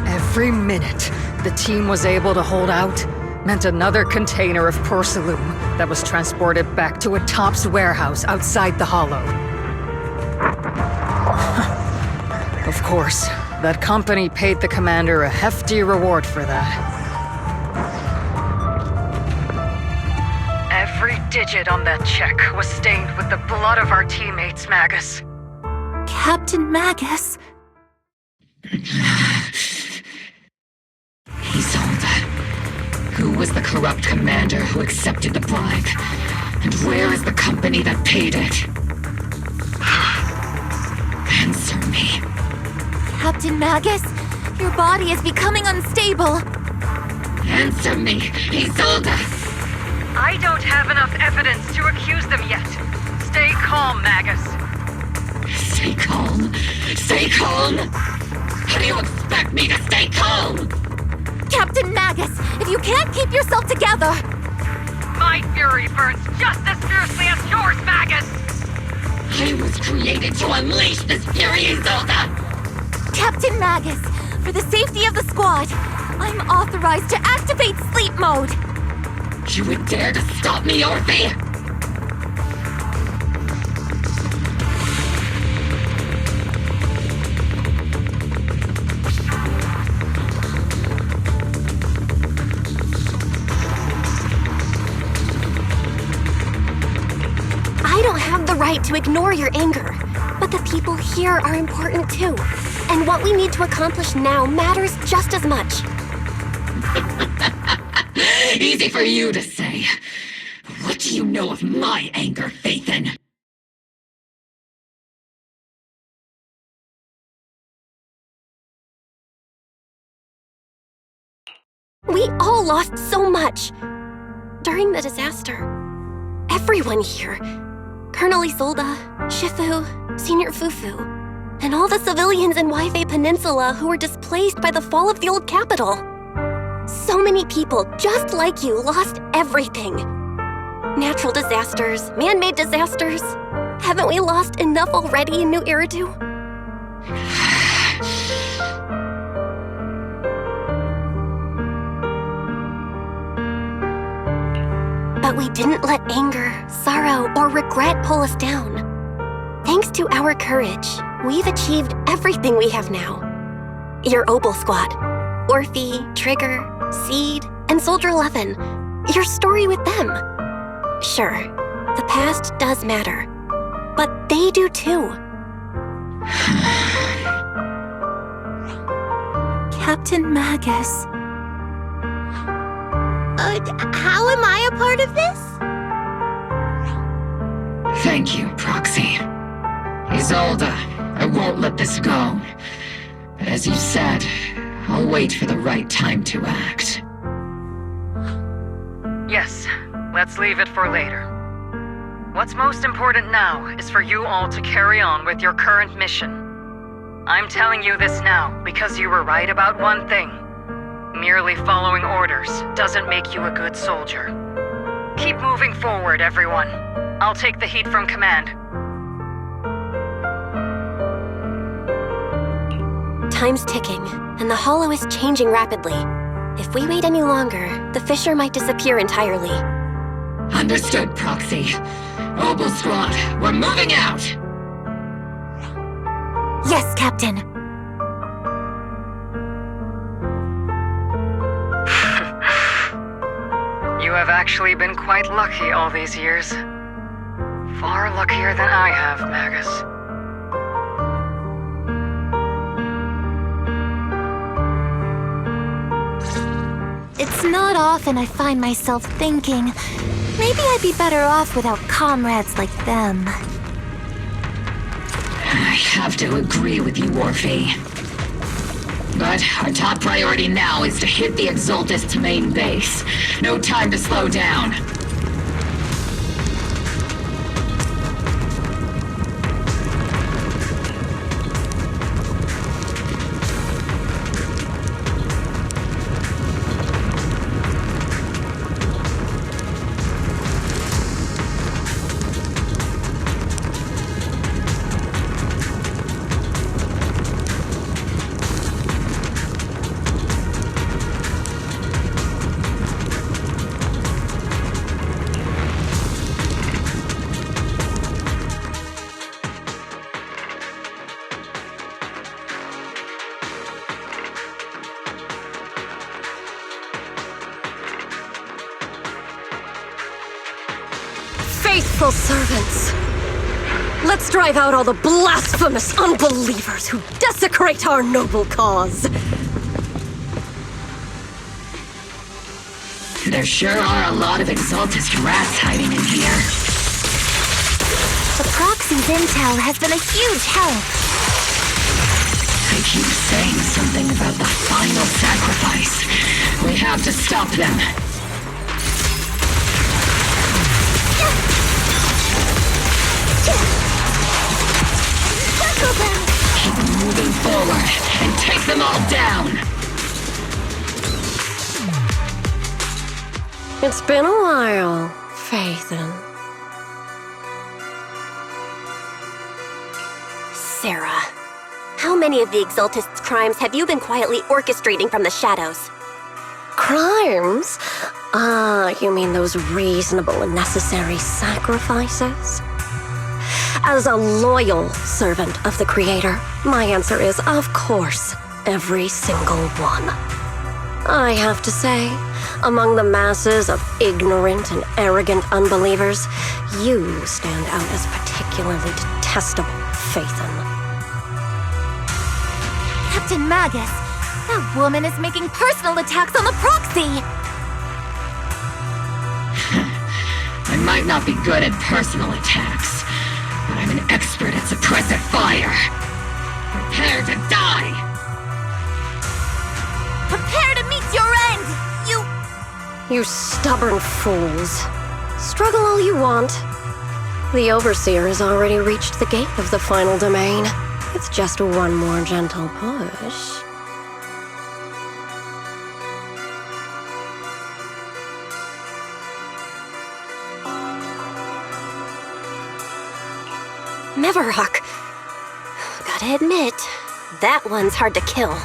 Every minute the team was able to hold out, meant another container of porcelain that was transported back to a Topps warehouse outside the Hollow. Of course, that company paid the commander a hefty reward for that. Every digit on that check was stained with the blood of our teammates, Magus. Captain Magus? Isolde. Who was the corrupt commander who accepted the bribe? And where is the company that paid it? Answer me. Captain Magus, your body is becoming unstable. Answer me, Isolde! I don't have enough evidence to accuse them yet. Stay calm, Magus. Stay calm? Stay calm? How do you expect me to stay calm? Captain Magus, if you can't keep yourself together... My fury burns just as fiercely as yours, Magus! I was created to unleash this fury, Isolde! Captain Magus, for the safety of the squad, I'm authorized to activate sleep mode. You would dare to stop me, Orphe? I don't have the right to ignore your anger, but the people here are important too. And what we need to accomplish now matters just as much. Easy for you to say. What do you know of my anger, Phaethon? We all lost so much. During the disaster, everyone here, Colonel Isolde, Shifu, Senior Fufu, and all the civilians in Waifei Peninsula who were displaced by the fall of the old capital. So many people just like you lost everything. Natural disasters, man-made disasters. Haven't we lost enough already in New Eridu? But we didn't let anger, sorrow, or regret pull us down. Thanks to our courage, we've achieved everything we have now. Your Obel Squad, Orphe, Trigger, Seed, and Soldier 11. Your story with them. Sure, the past does matter, but they do too. Captain Magus. How am I a part of this? Thank you, Proxy. Isolde, I won't let this go. But as you said, I'll wait for the right time to act. Yes, let's leave it for later. What's most important now is for you all to carry on with your current mission. I'm telling you this now because you were right about one thing. Merely following orders doesn't make you a good soldier. Keep moving forward, everyone. I'll take the heat from command. Time's ticking, and the Hollow is changing rapidly. If we wait any longer, the fissure might disappear entirely. Understood, Proxy. Obel Squad, we're moving out! Yes, Captain. You have actually been quite lucky all these years. Far luckier than I have, Magus. It's not often I find myself thinking, maybe I'd be better off without comrades like them. I have to agree with you, Orphe. But our top priority now is to hit the Exaltist's main base. No time to slow down. Faithful servants, let's drive out all the blasphemous unbelievers who desecrate our noble cause. There sure are a lot of exaltist rats hiding in here. The proxy's intel has been a huge help. They keep saying something about the final sacrifice. We have to stop them. Keep moving forward and take them all down. It's been a while, Faithin. Sarah, how many of the Exaltists' crimes have you been quietly orchestrating from the shadows? Crimes? Ah, you mean those reasonable and necessary sacrifices? As a loyal servant of the Creator, my answer is, of course, every single one. I have to say, among the masses of ignorant and arrogant unbelievers, you stand out as particularly detestable, Faithin. Captain Magus, that woman is making personal attacks on the proxy! I might not be good at personal attacks, but I'm an expert at suppressive fire. Prepare to die! Prepare to meet your end, You stubborn fools. Struggle all you want. The Overseer has already reached the gate of the final domain. It's just one more gentle push. Meverhawk. Gotta admit, that one's hard to kill.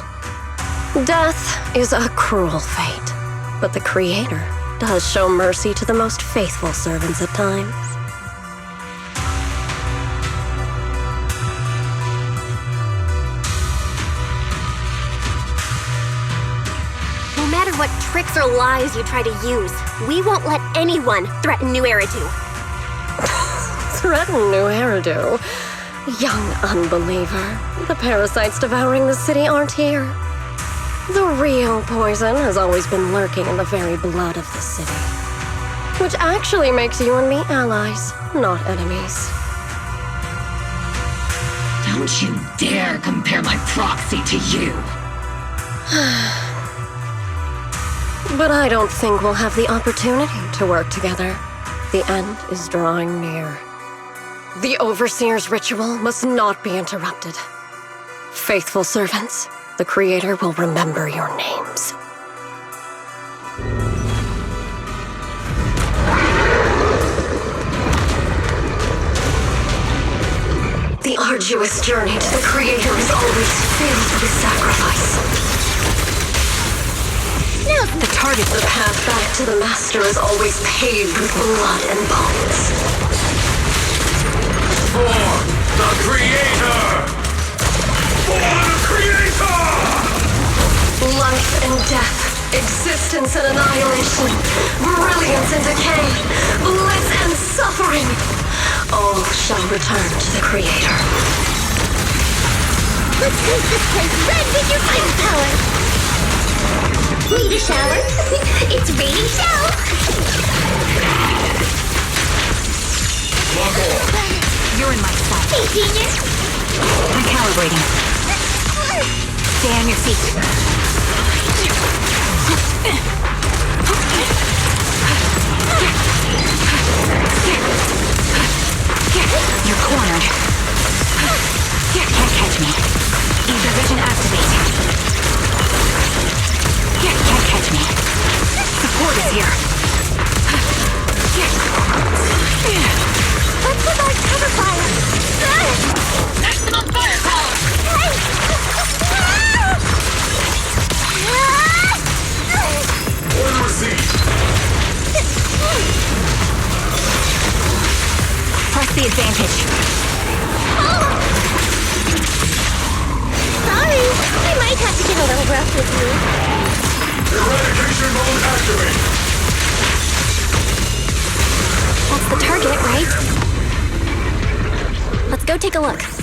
Death is a cruel fate, but the Creator does show mercy to the most faithful servants at times. No matter what tricks or lies you try to use, we won't let anyone threaten New Eridu. Threaten New Eridu? Young unbeliever. The parasites devouring the city aren't here. The real poison has always been lurking in the very blood of the city. Which actually makes you and me allies, not enemies. Don't you dare compare my proxy to you! But I don't think we'll have the opportunity to work together. The end is drawing near. The Overseer's ritual must not be interrupted. Faithful servants, the Creator will remember your names. The arduous journey to the Creator is always filled with sacrifice. The path back to the Master is always paved with blood and bones. For the Creator! For the Creator! Life and death, existence and annihilation, brilliance and decay, bliss and suffering, all shall return to the Creator. Let's paint this place red with your firepower! Need a shower? It's raining shower! You're in my sight. Hey, Genius! Recalibrating. Stay on your feet. You're cornered. Can't catch me. Ether vision activate. Can't catch me. Support is here. Let's provide cover fire! Maximum firepower! Order received. Press the advantage. Sorry, I might have to get a little rough with you. Eradication mode activate. That's the target, right? take a look.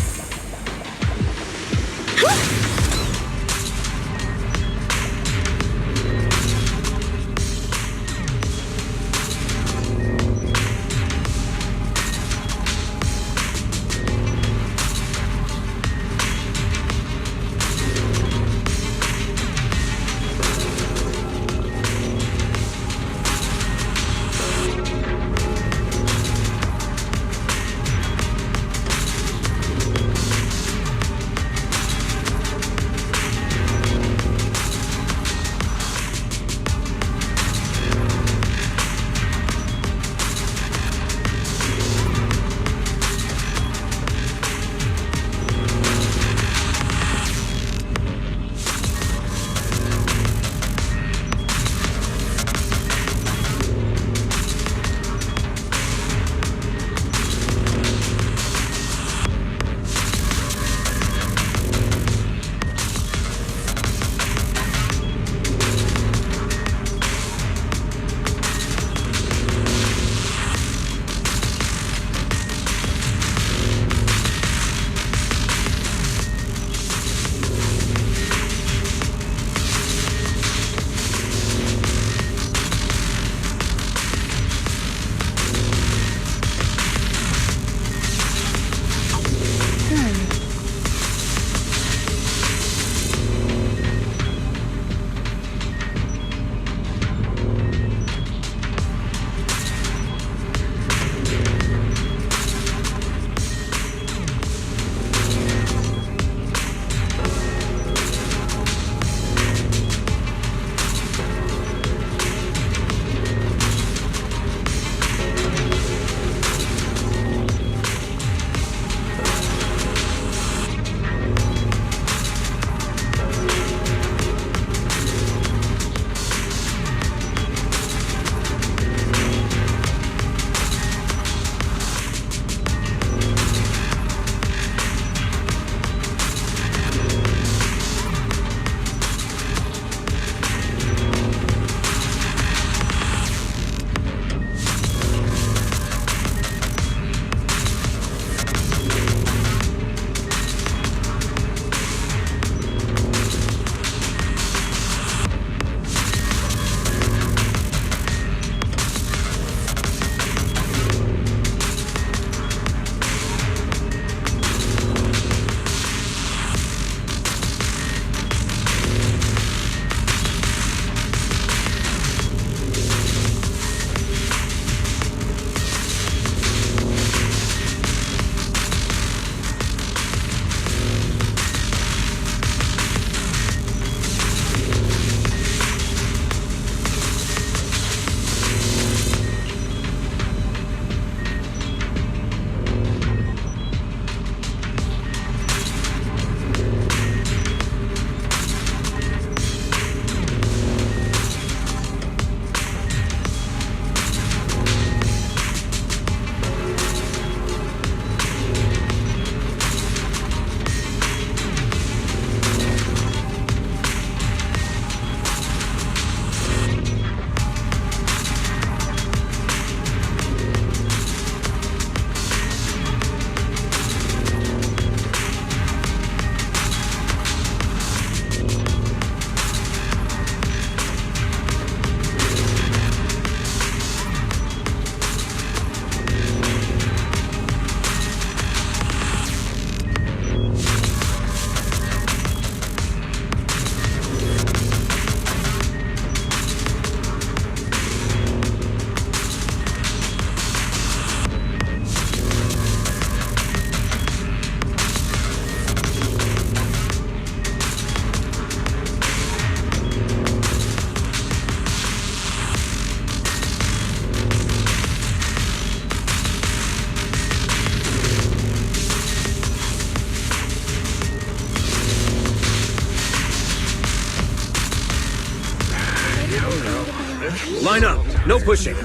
Line up. No pushing. May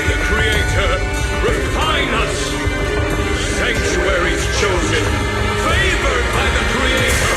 the Creator refine us. Sanctuaries chosen, favored by the Creator.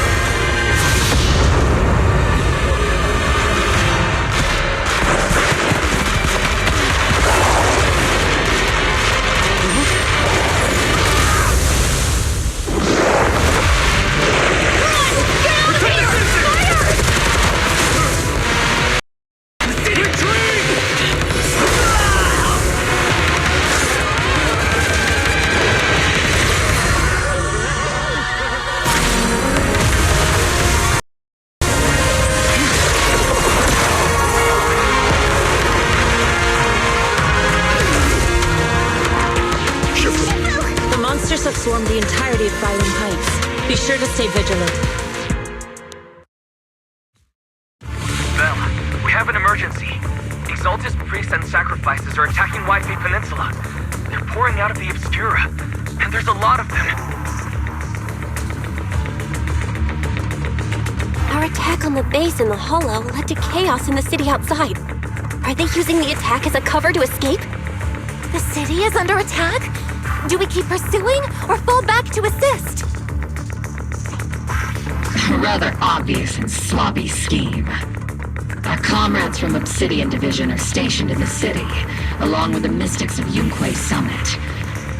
Stay vigilant. Bell, we have an emergency. Exaltist priests and sacrifices are attacking Wi-Fi Peninsula. They're pouring out of the Obscura, and there's a lot of them. Our attack on the base in the Hollow led to chaos in the city outside. Are they using the attack as a cover to escape? The city is under attack? Do we keep pursuing or fall back to assist? A rather obvious and sloppy scheme. Our comrades from Obsidian Division are stationed in the city, along with the mystics of Yunque Summit.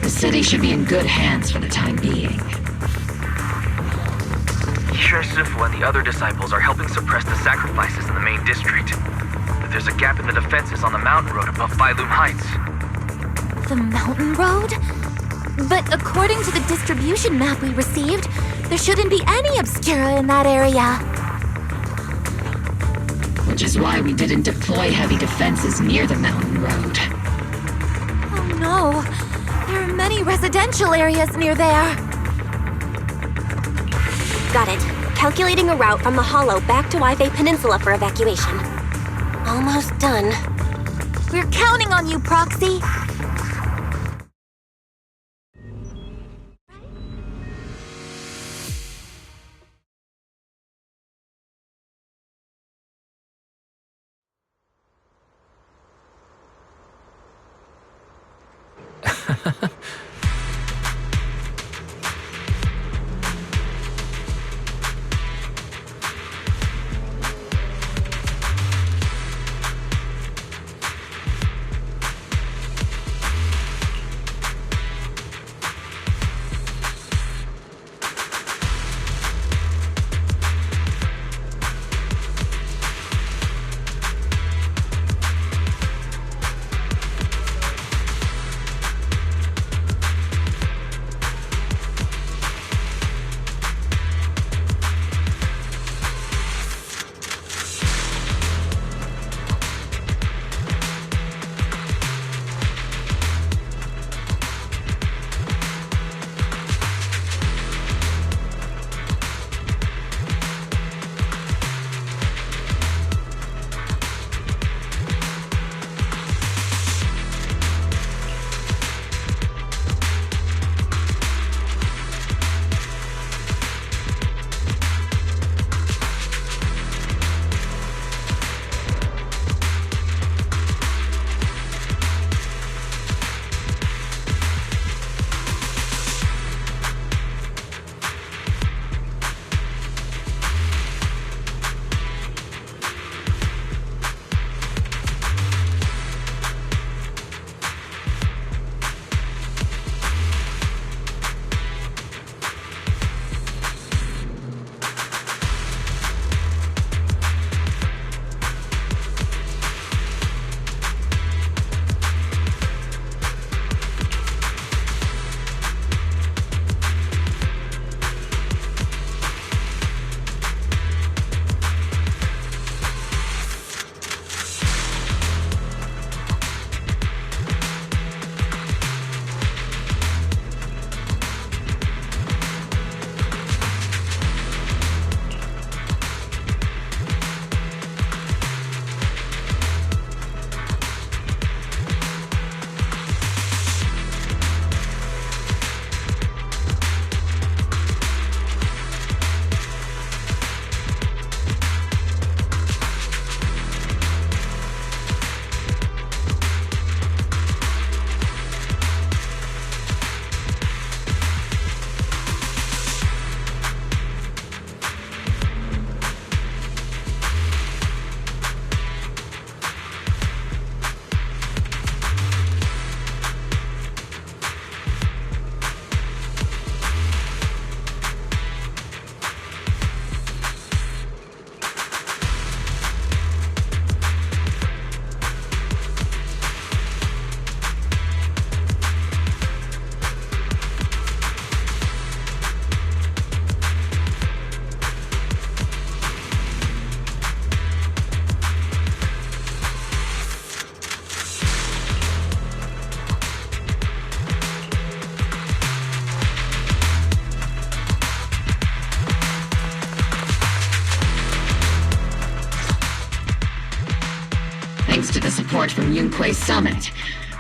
The city should be in good hands for the time being. Shifu and the other disciples are helping suppress the sacrifices in the main district. But there's a gap in the defenses on the mountain road above Bailoom Heights. The mountain road? But according to the distribution map we received, there shouldn't be any Obscura in that area. Which is why we didn't deploy heavy defenses near the mountain road. Oh no, there are many residential areas near there. Got it. Calculating a route from the Hollow back to Wi-Fi Peninsula for evacuation. Almost done. We're counting on you, Proxy. report from Yunque's summit.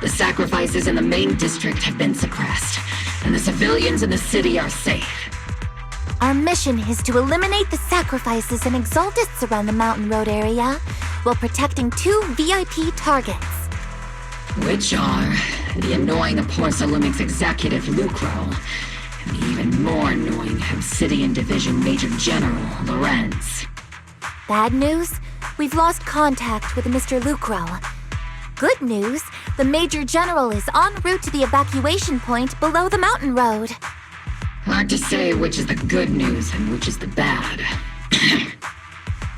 The sacrifices in the main district have been suppressed, and the civilians in the city are safe. Our mission is to eliminate the sacrifices and exaltists around the Mountain Road area while protecting 2 VIP targets. Which are the annoying Porcelumix executive Lucro, and the even more annoying Obsidian Division Major General Lorenz. Bad news? We've lost contact with Mr. Lucro. Good news, the Major General is en route to the evacuation point below the mountain road. Hard to say which is the good news and which is the bad.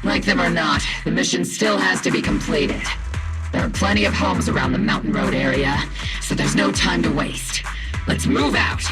Like them or not, the mission still has to be completed. There are plenty of homes around the Mountain Road area, so there's no time to waste. Let's move out!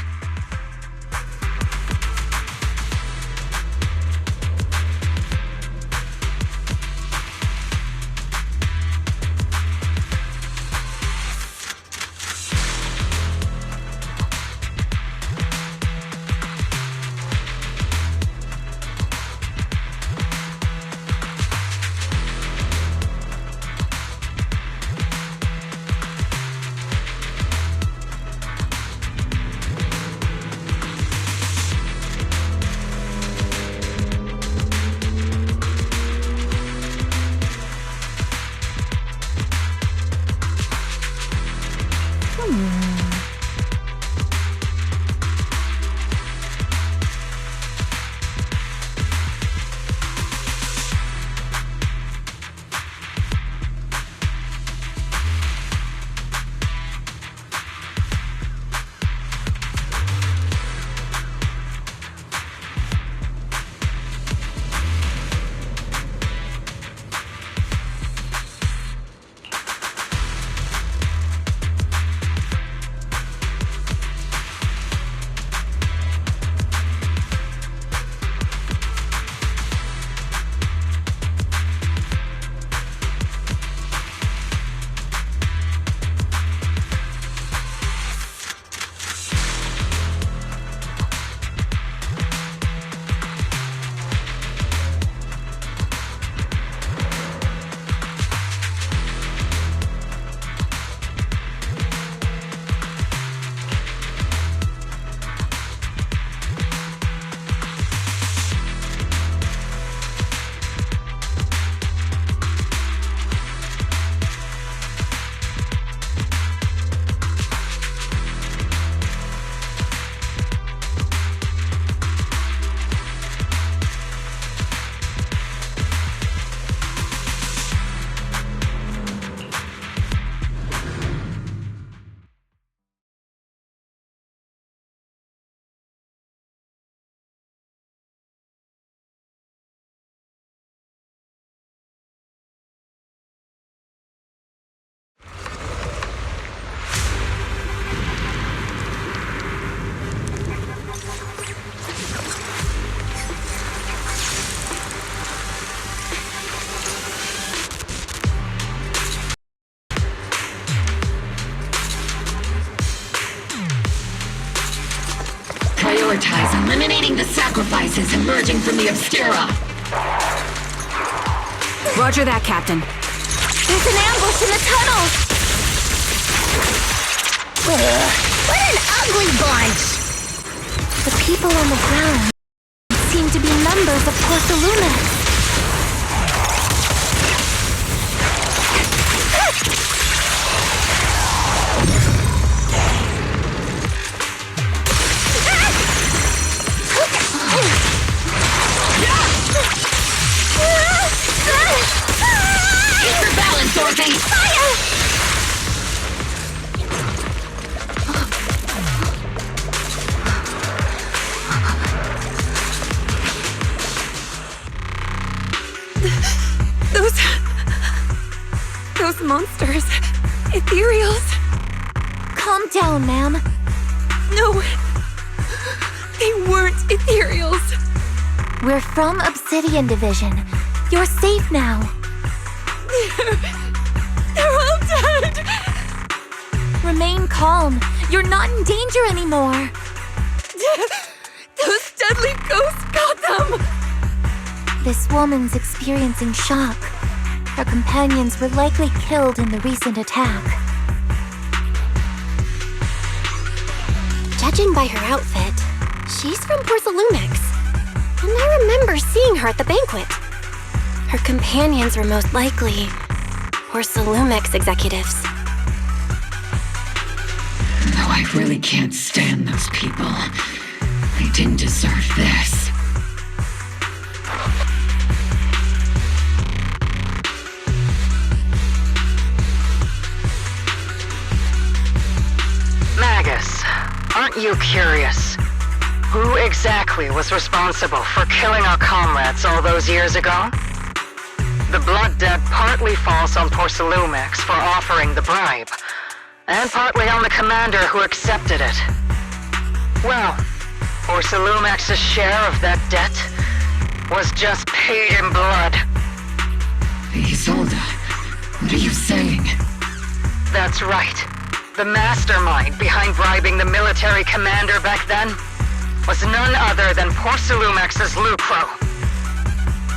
Prioritize eliminating the sacrifices emerging from the Obscura. Roger that, Captain. There's an ambush in the tunnels! What an ugly bunch! The people on the ground seem to be members of Porcelumix. Keep your balance, Dorothy! Fire! Those monsters. Ethereals. Calm down, ma'am. No. They weren't Ethereals. We're from Obsidian Division. You're safe now. They're all dead. Remain calm. You're not in danger anymore. Those deadly ghosts got them. This woman's experiencing shock. Her companions were likely killed in the recent attack. Judging by her outfit, she's from Porcelumex. And I remember seeing her at the banquet. Her companions were most likely Porcelumex executives. Though I really can't stand those people. They didn't deserve this. Magus, aren't you curious? Who exactly was responsible for killing our comrades all those years ago? The blood debt partly falls on Porcelumex for offering the bribe, and partly on the commander who accepted it. Well, Porcelumex's share of that debt was just paid in blood. Isolde, what are you saying? That's right. The mastermind behind bribing the military commander back then was none other than Porcelumex's Lucro.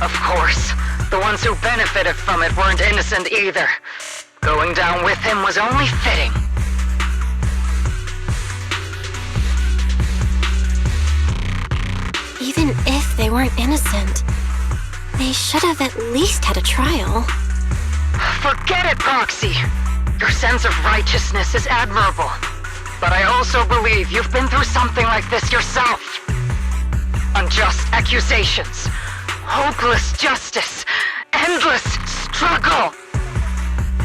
Of course, the ones who benefited from it weren't innocent either. Going down with him was only fitting. Even if they weren't innocent, they should have at least had a trial. Forget it, Proxy! Your sense of righteousness is admirable. But I also believe you've been through something like this yourself. Unjust accusations, hopeless justice, endless struggle.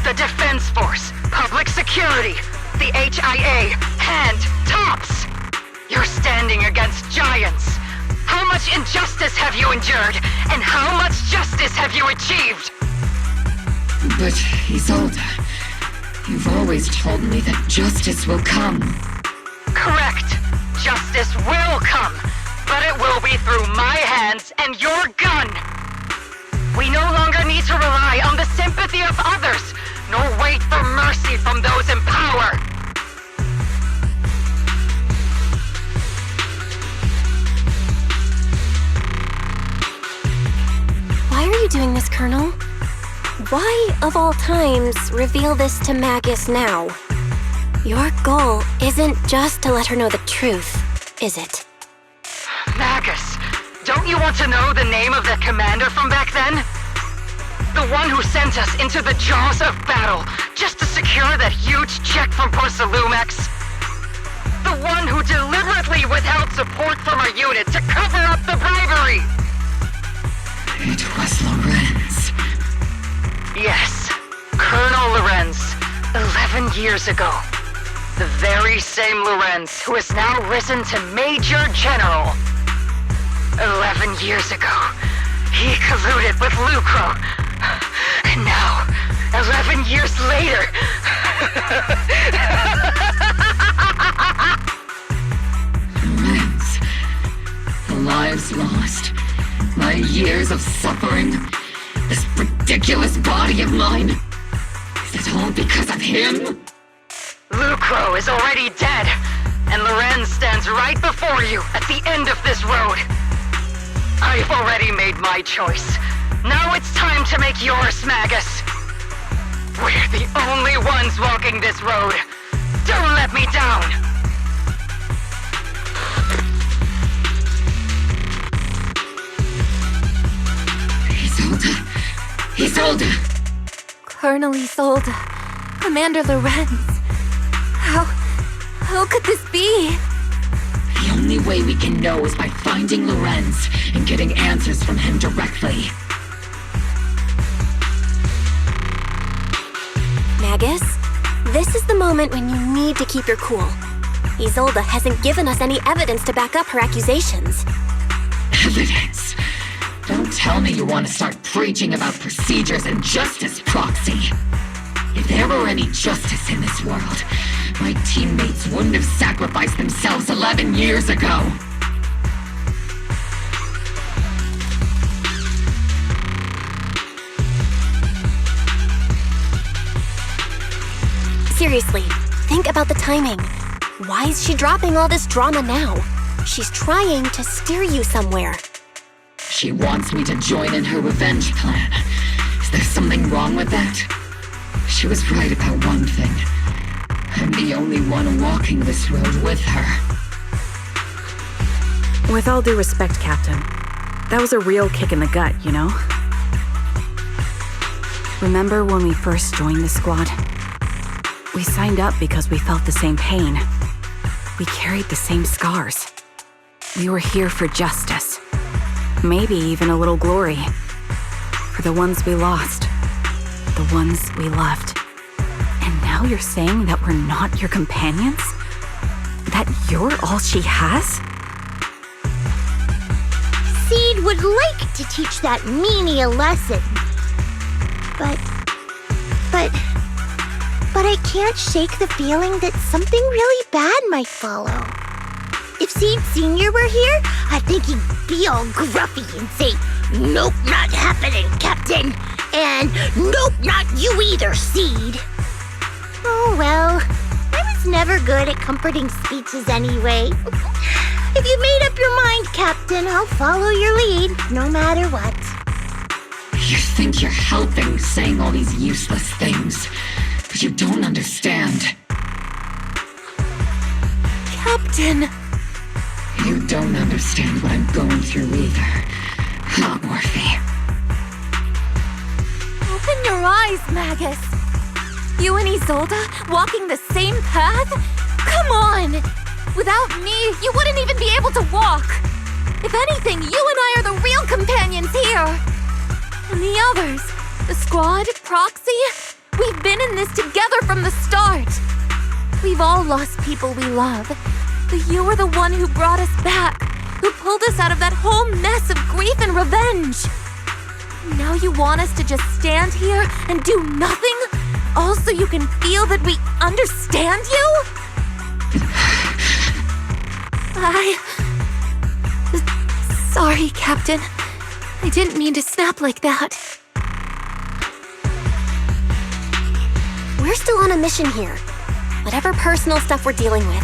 The Defense Force, public security, the HIA, and TOPS. You're standing against giants. How much injustice have you endured, and how much justice have you achieved? But, Isolde, you've always told me that justice will come. Correct. Justice will come, but it will be through my hands and your gun. We no longer need to rely on the sympathy of others, nor wait for mercy from those in power. Why are you doing this, Colonel? Why, of all times, reveal this to Magus now? Your goal isn't just to let her know the truth, is it? Magus, don't you want to know the name of that commander from back then? The one who sent us into the jaws of battle just to secure that huge check from Porcelumex? The one who deliberately withheld support from our unit to cover up the bribery! It was Lorenz. Yes, Colonel Lorenz, 11 years ago. The very same Lorenz who has now risen to Major General. 11 years ago, he colluded with Lucro. And now, 11 years later... Lorenz, the lives lost, my years of suffering, this ridiculous body of mine. Is it all because of him? Lucro is already dead, and Lorenz stands right before you at the end of this road. I've already made my choice. Now it's time to make yours, Magus. We're the only ones walking this road. Don't let me down! Isolde! Colonel Isolde, Commander Lorenz. How could this be? The only way we can know is by finding Lorenz and getting answers from him directly. Magus, this is the moment when you need to keep your cool. Isolde hasn't given us any evidence to back up her accusations. Evidence? Don't tell me you want to start preaching about procedures and justice, Proxy. If there were any justice in this world, my teammates wouldn't have sacrificed themselves 11 years ago. Seriously, think about the timing. Why is she dropping all this drama now? She's trying to steer you somewhere. She wants me to join in her revenge plan. Is there something wrong with that? She was right about one thing. I'm the only one walking this road with her. With all due respect, Captain, that was a real kick in the gut, you know? Remember when we first joined the squad? We signed up because we felt the same pain. We carried the same scars. We were here for justice. Maybe even a little glory. For the ones we lost. The ones we loved. And now you're saying that we're not your companions? That you're all she has? Seed would like to teach that meanie a lesson. But I can't shake the feeling that something really bad might follow. If Seed Sr. were here, I think he'd be all gruffy and say, "Nope, not happening, Captain." And "Nope, not you either, Seed." Oh well, I was never good at comforting speeches anyway. If you made up your mind, Captain, I'll follow your lead, no matter what. You think you're helping saying all these useless things, but you don't understand. Captain! You don't understand what I'm going through either. Huh, Morphe? Open your eyes, Magus. You and Isolde walking the same path? Come on! Without me, you wouldn't even be able to walk. If anything, you and I are the real companions here. And the others, the squad, Proxy, we've been in this together from the start. We've all lost people we love, but you were the one who brought us back, who pulled us out of that whole mess of grief and revenge. Now you want us to just stand here and do nothing, all so you can feel that we understand you? Sorry, Captain. I didn't mean to snap like that. We're still on a mission here. Whatever personal stuff we're dealing with,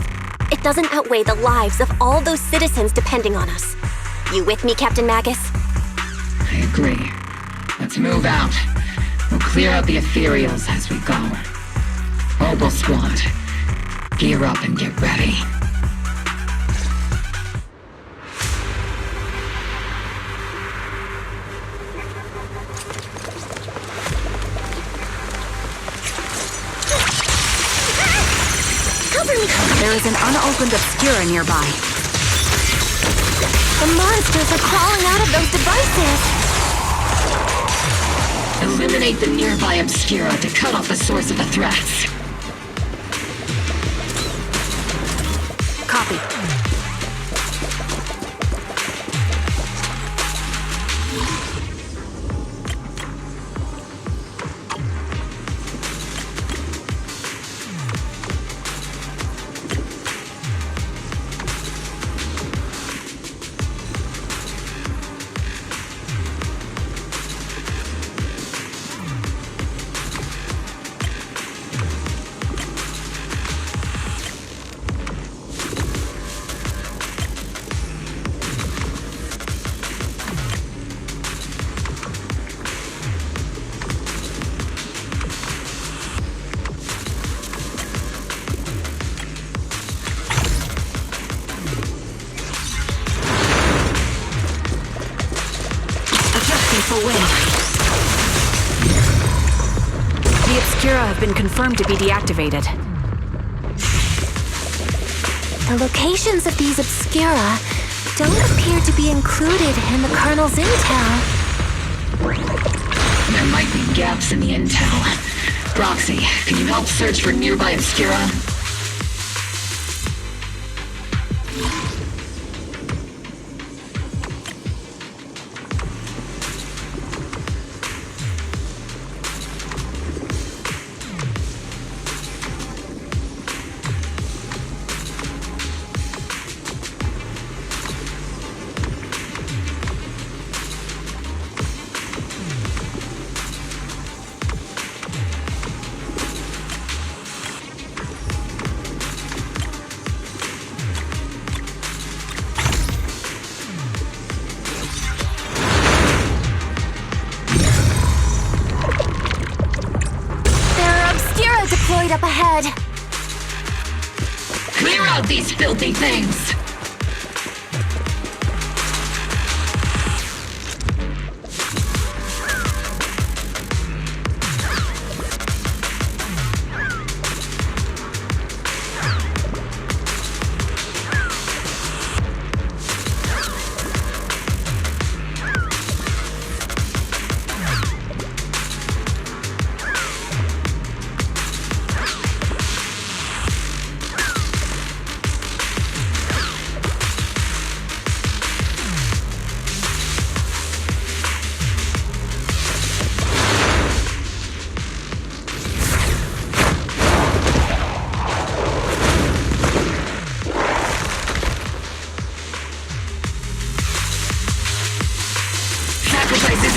it doesn't outweigh the lives of all those citizens depending on us. You with me, Captain Magus? I agree. Let's move out. We'll clear out the ethereals as we go. Mobile Squad, gear up and get ready. There is an unopened Obscura nearby. The monsters are crawling out of those devices! Eliminate the nearby Obscura to cut off the source of the threats. Copy. The Obscura have been confirmed to be deactivated. The locations of these Obscura don't appear to be included in the Colonel's intel. There might be gaps in the intel. Proxy, can you help search for nearby Obscura? blood! Clear out these filthy things!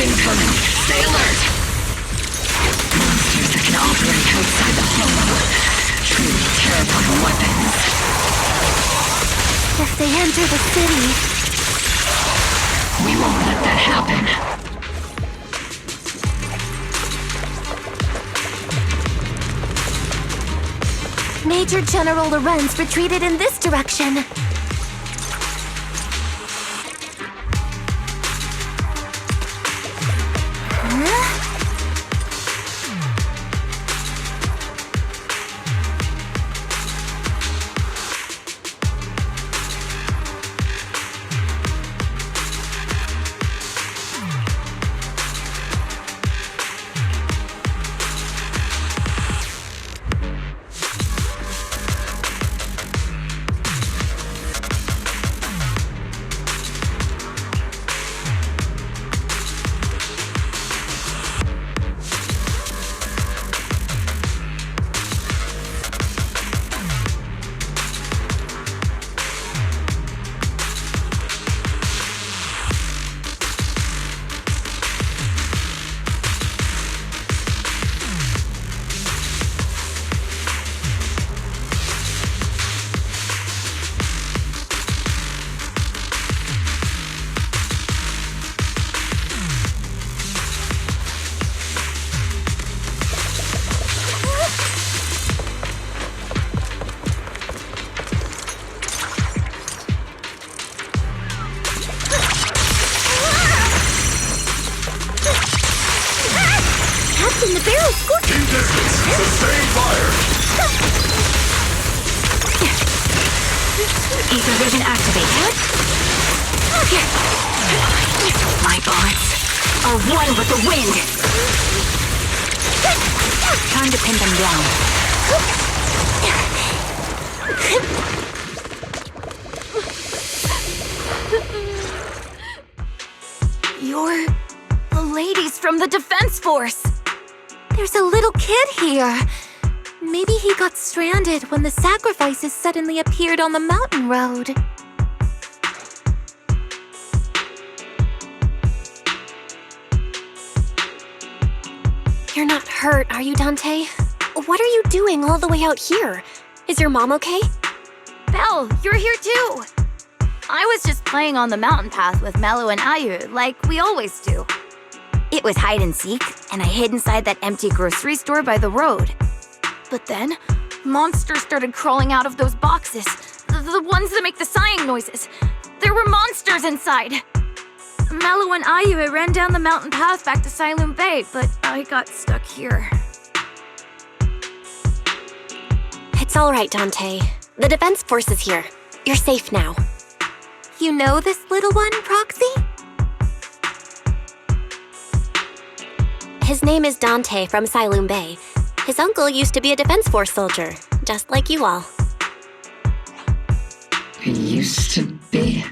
Incoming. Stay alert. Monsters that can operate outside the hollow. Truly terrifying weapons. If they enter the city... We won't let that happen. Major General Lorenz retreated in this direction. Captain, the barrel's scorching! Keep distance! Sustain fire! Ether vision activated. My bullets are one with the wind. Time to pin them down. You're the ladies from the Defense Force. There's a little kid here. Maybe he got stranded when the sacrifices suddenly appeared on the mountain road. You're not hurt, are you, Dante? What are you doing all the way out here? Is your mom okay? Belle, you're here too! I was just playing on the mountain path with Mello and Ayu, like we always do. It was hide and seek, and I hid inside that empty grocery store by the road. But then, monsters started crawling out of those boxes. The ones that make the sighing noises. There were monsters inside! Mello and Ayu ran down the mountain path back to Siloon Bay, but I got stuck here. It's all right, Dante. The Defense Force is here. You're safe now. You know this little one, Proxy? His name is Dante from Siloon Bay. His uncle used to be a Defense Force soldier, just like you all. He used to be?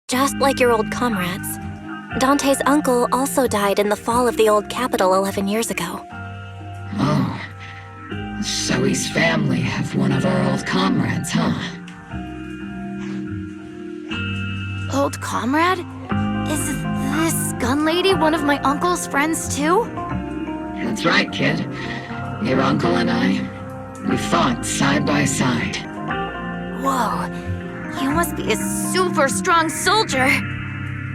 Just like your old comrades. Dante's uncle also died in the fall of the old capital 11 years ago. Oh. So his family have one of our old comrades, huh? Old comrade? Is this gun lady one of my uncle's friends too? That's right, kid. Your uncle and I, we fought side by side. Whoa, you must be a super strong soldier.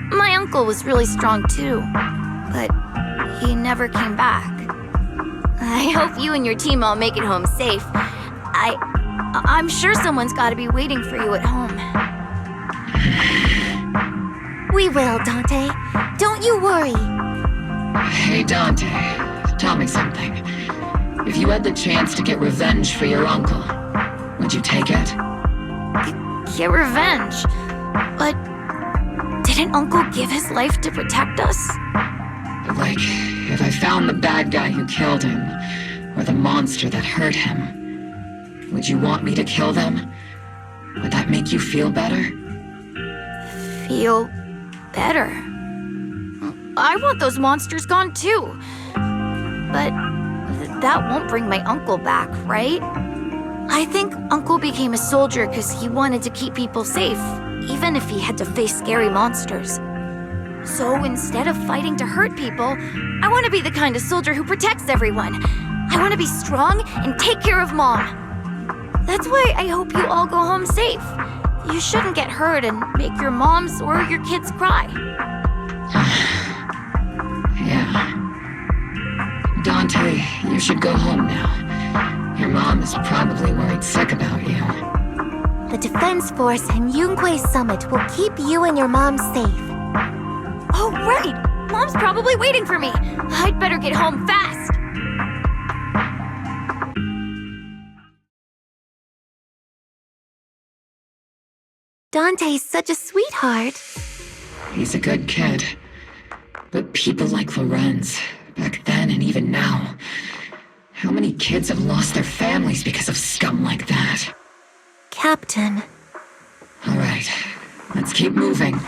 My uncle was really strong too, but he never came back. I hope you and your team all make it home safe. I'm sure someone's gotta be waiting for you at home. We will, Dante. Don't you worry. Hey, Dante, tell me something. If you had the chance to get revenge for your uncle, would you take it? Get revenge? But didn't Uncle give his life to protect us? Like, if I found the bad guy who killed him, or the monster that hurt him, would you want me to kill them? Would that make you feel better? Feel better? I want those monsters gone too. But that won't bring my uncle back, right? I think Uncle became a soldier because he wanted to keep people safe, even if he had to face scary monsters. So instead of fighting to hurt people, I want to be the kind of soldier who protects everyone. I want to be strong and take care of Mom. That's why I hope you all go home safe. You shouldn't get hurt and make your moms or your kids cry. Yeah. Dante, you should go home now. Your mom is probably worried sick about you. The Defense Force and Yunque Summit will keep you and your mom safe. Oh, right! Mom's probably waiting for me. I'd better get home fast. Dante's such a sweetheart. He's a good kid. But people like Lorenz, back then and even now, how many kids have lost their families because of scum like that? Captain. All right, let's keep moving.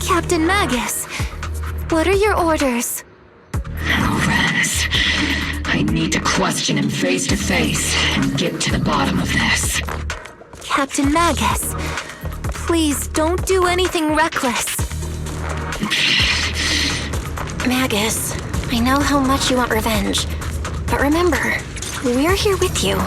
Captain Magus, what are your orders? Lorenz, I need to question him face to face and get to the bottom of this. Captain Magus, please don't do anything reckless. Magus, I know how much you want revenge, but remember, we're here with you.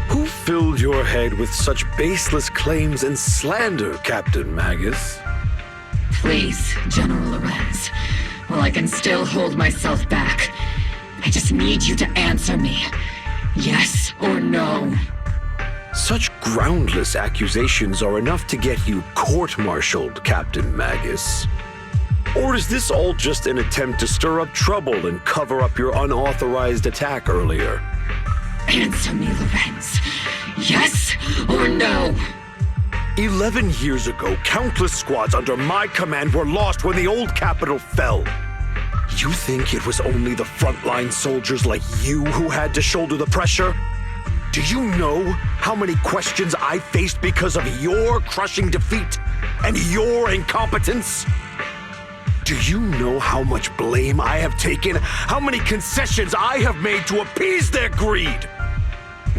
Who filled your head with such baseless claims and slander, Captain Magus? Please, General Lorenz. Well, I can still hold myself back. I just need you to answer me. Yes or no? Such groundless accusations are enough to get you court-martialed, Captain Magus. Or is this all just an attempt to stir up trouble and cover up your unauthorized attack earlier? Answer me, Lorenz. Yes or no? 11 years ago, countless squads under my command were lost when the old capital fell. You think it was only the frontline soldiers like you who had to shoulder the pressure? Do you know how many questions I faced because of your crushing defeat and your incompetence? Do you know how much blame I have taken? How many concessions I have made to appease their greed?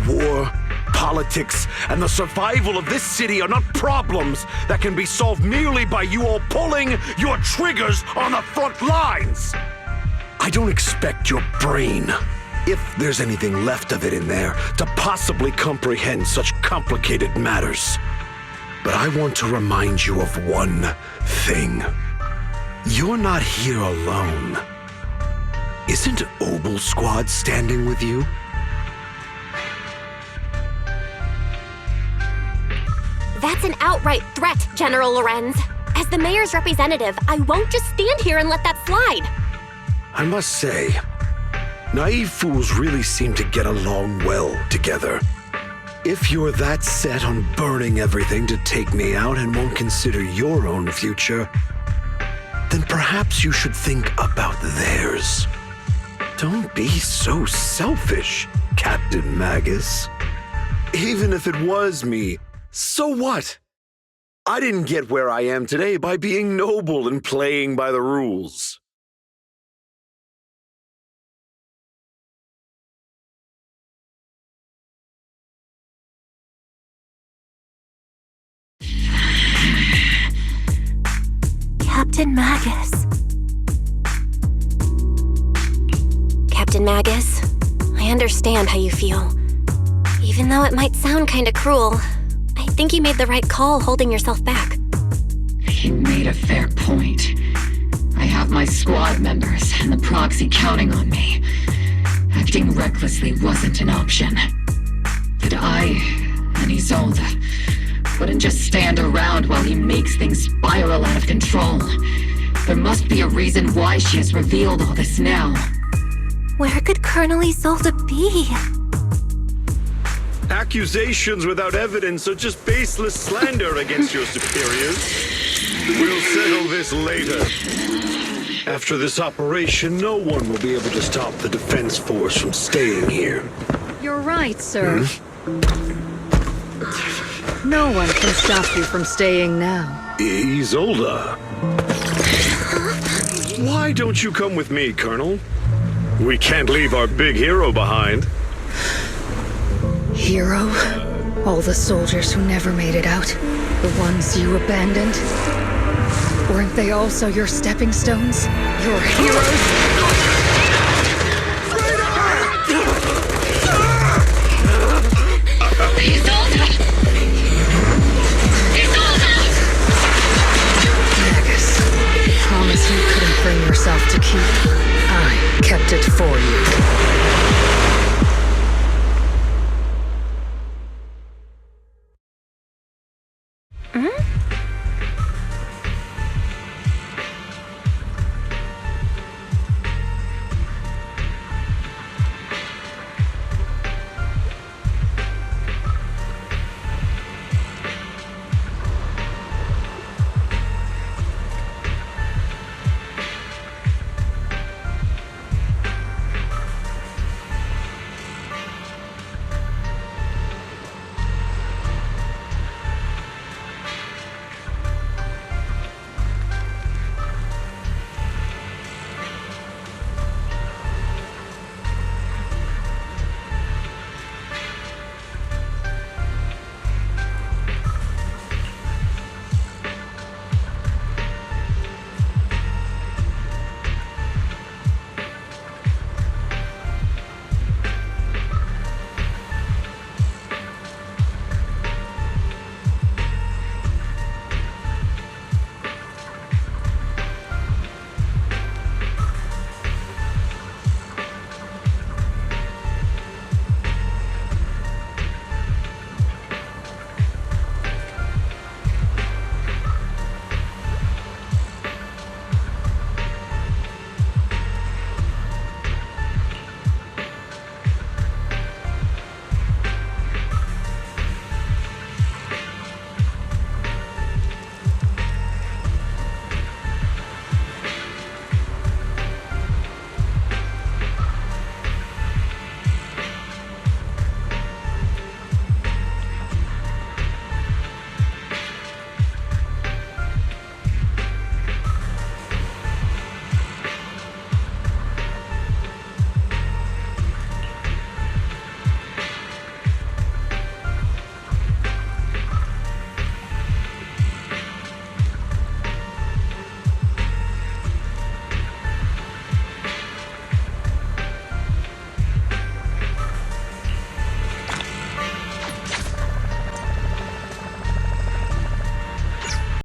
War, politics, and the survival of this city are not problems that can be solved merely by you all pulling your triggers on the front lines. I don't expect your brain, if there's anything left of it in there, to possibly comprehend such complicated matters. But I want to remind you of one thing. You're not here alone. Isn't Obel Squad standing with you? That's an outright threat, General Lorenz. As the mayor's representative, I won't just stand here and let that slide. I must say, naive fools really seem to get along well together. If you're that set on burning everything to take me out and won't consider your own future, then perhaps you should think about theirs. Don't be so selfish, Captain Magus. Even if it was me, so what? I didn't get where I am today by being noble and playing by the rules. Captain Magus. Captain Magus, I understand how you feel. Even though it might sound kinda cruel, I think you made the right call holding yourself back. You made a fair point. I have my squad members and the proxy counting on me. Acting recklessly wasn't an option. But I and Isolde wouldn't just stand around while he makes things spiral out of control. There must be a reason why she has revealed all this now. Where could Colonel Isolde be? Accusations without evidence are just baseless slander against your superiors. We'll settle this later. After this operation, no one will be able to stop the defense force from staying here. You're right, sir. No one can stop you from staying now. Isolde. Why don't you come with me, Colonel? We can't leave our big hero behind. Hero? All the soldiers who never made it out? The ones you abandoned? Weren't they also your stepping stones? Your heroes? Magus, promise you couldn't bring yourself to keep. I kept it for you.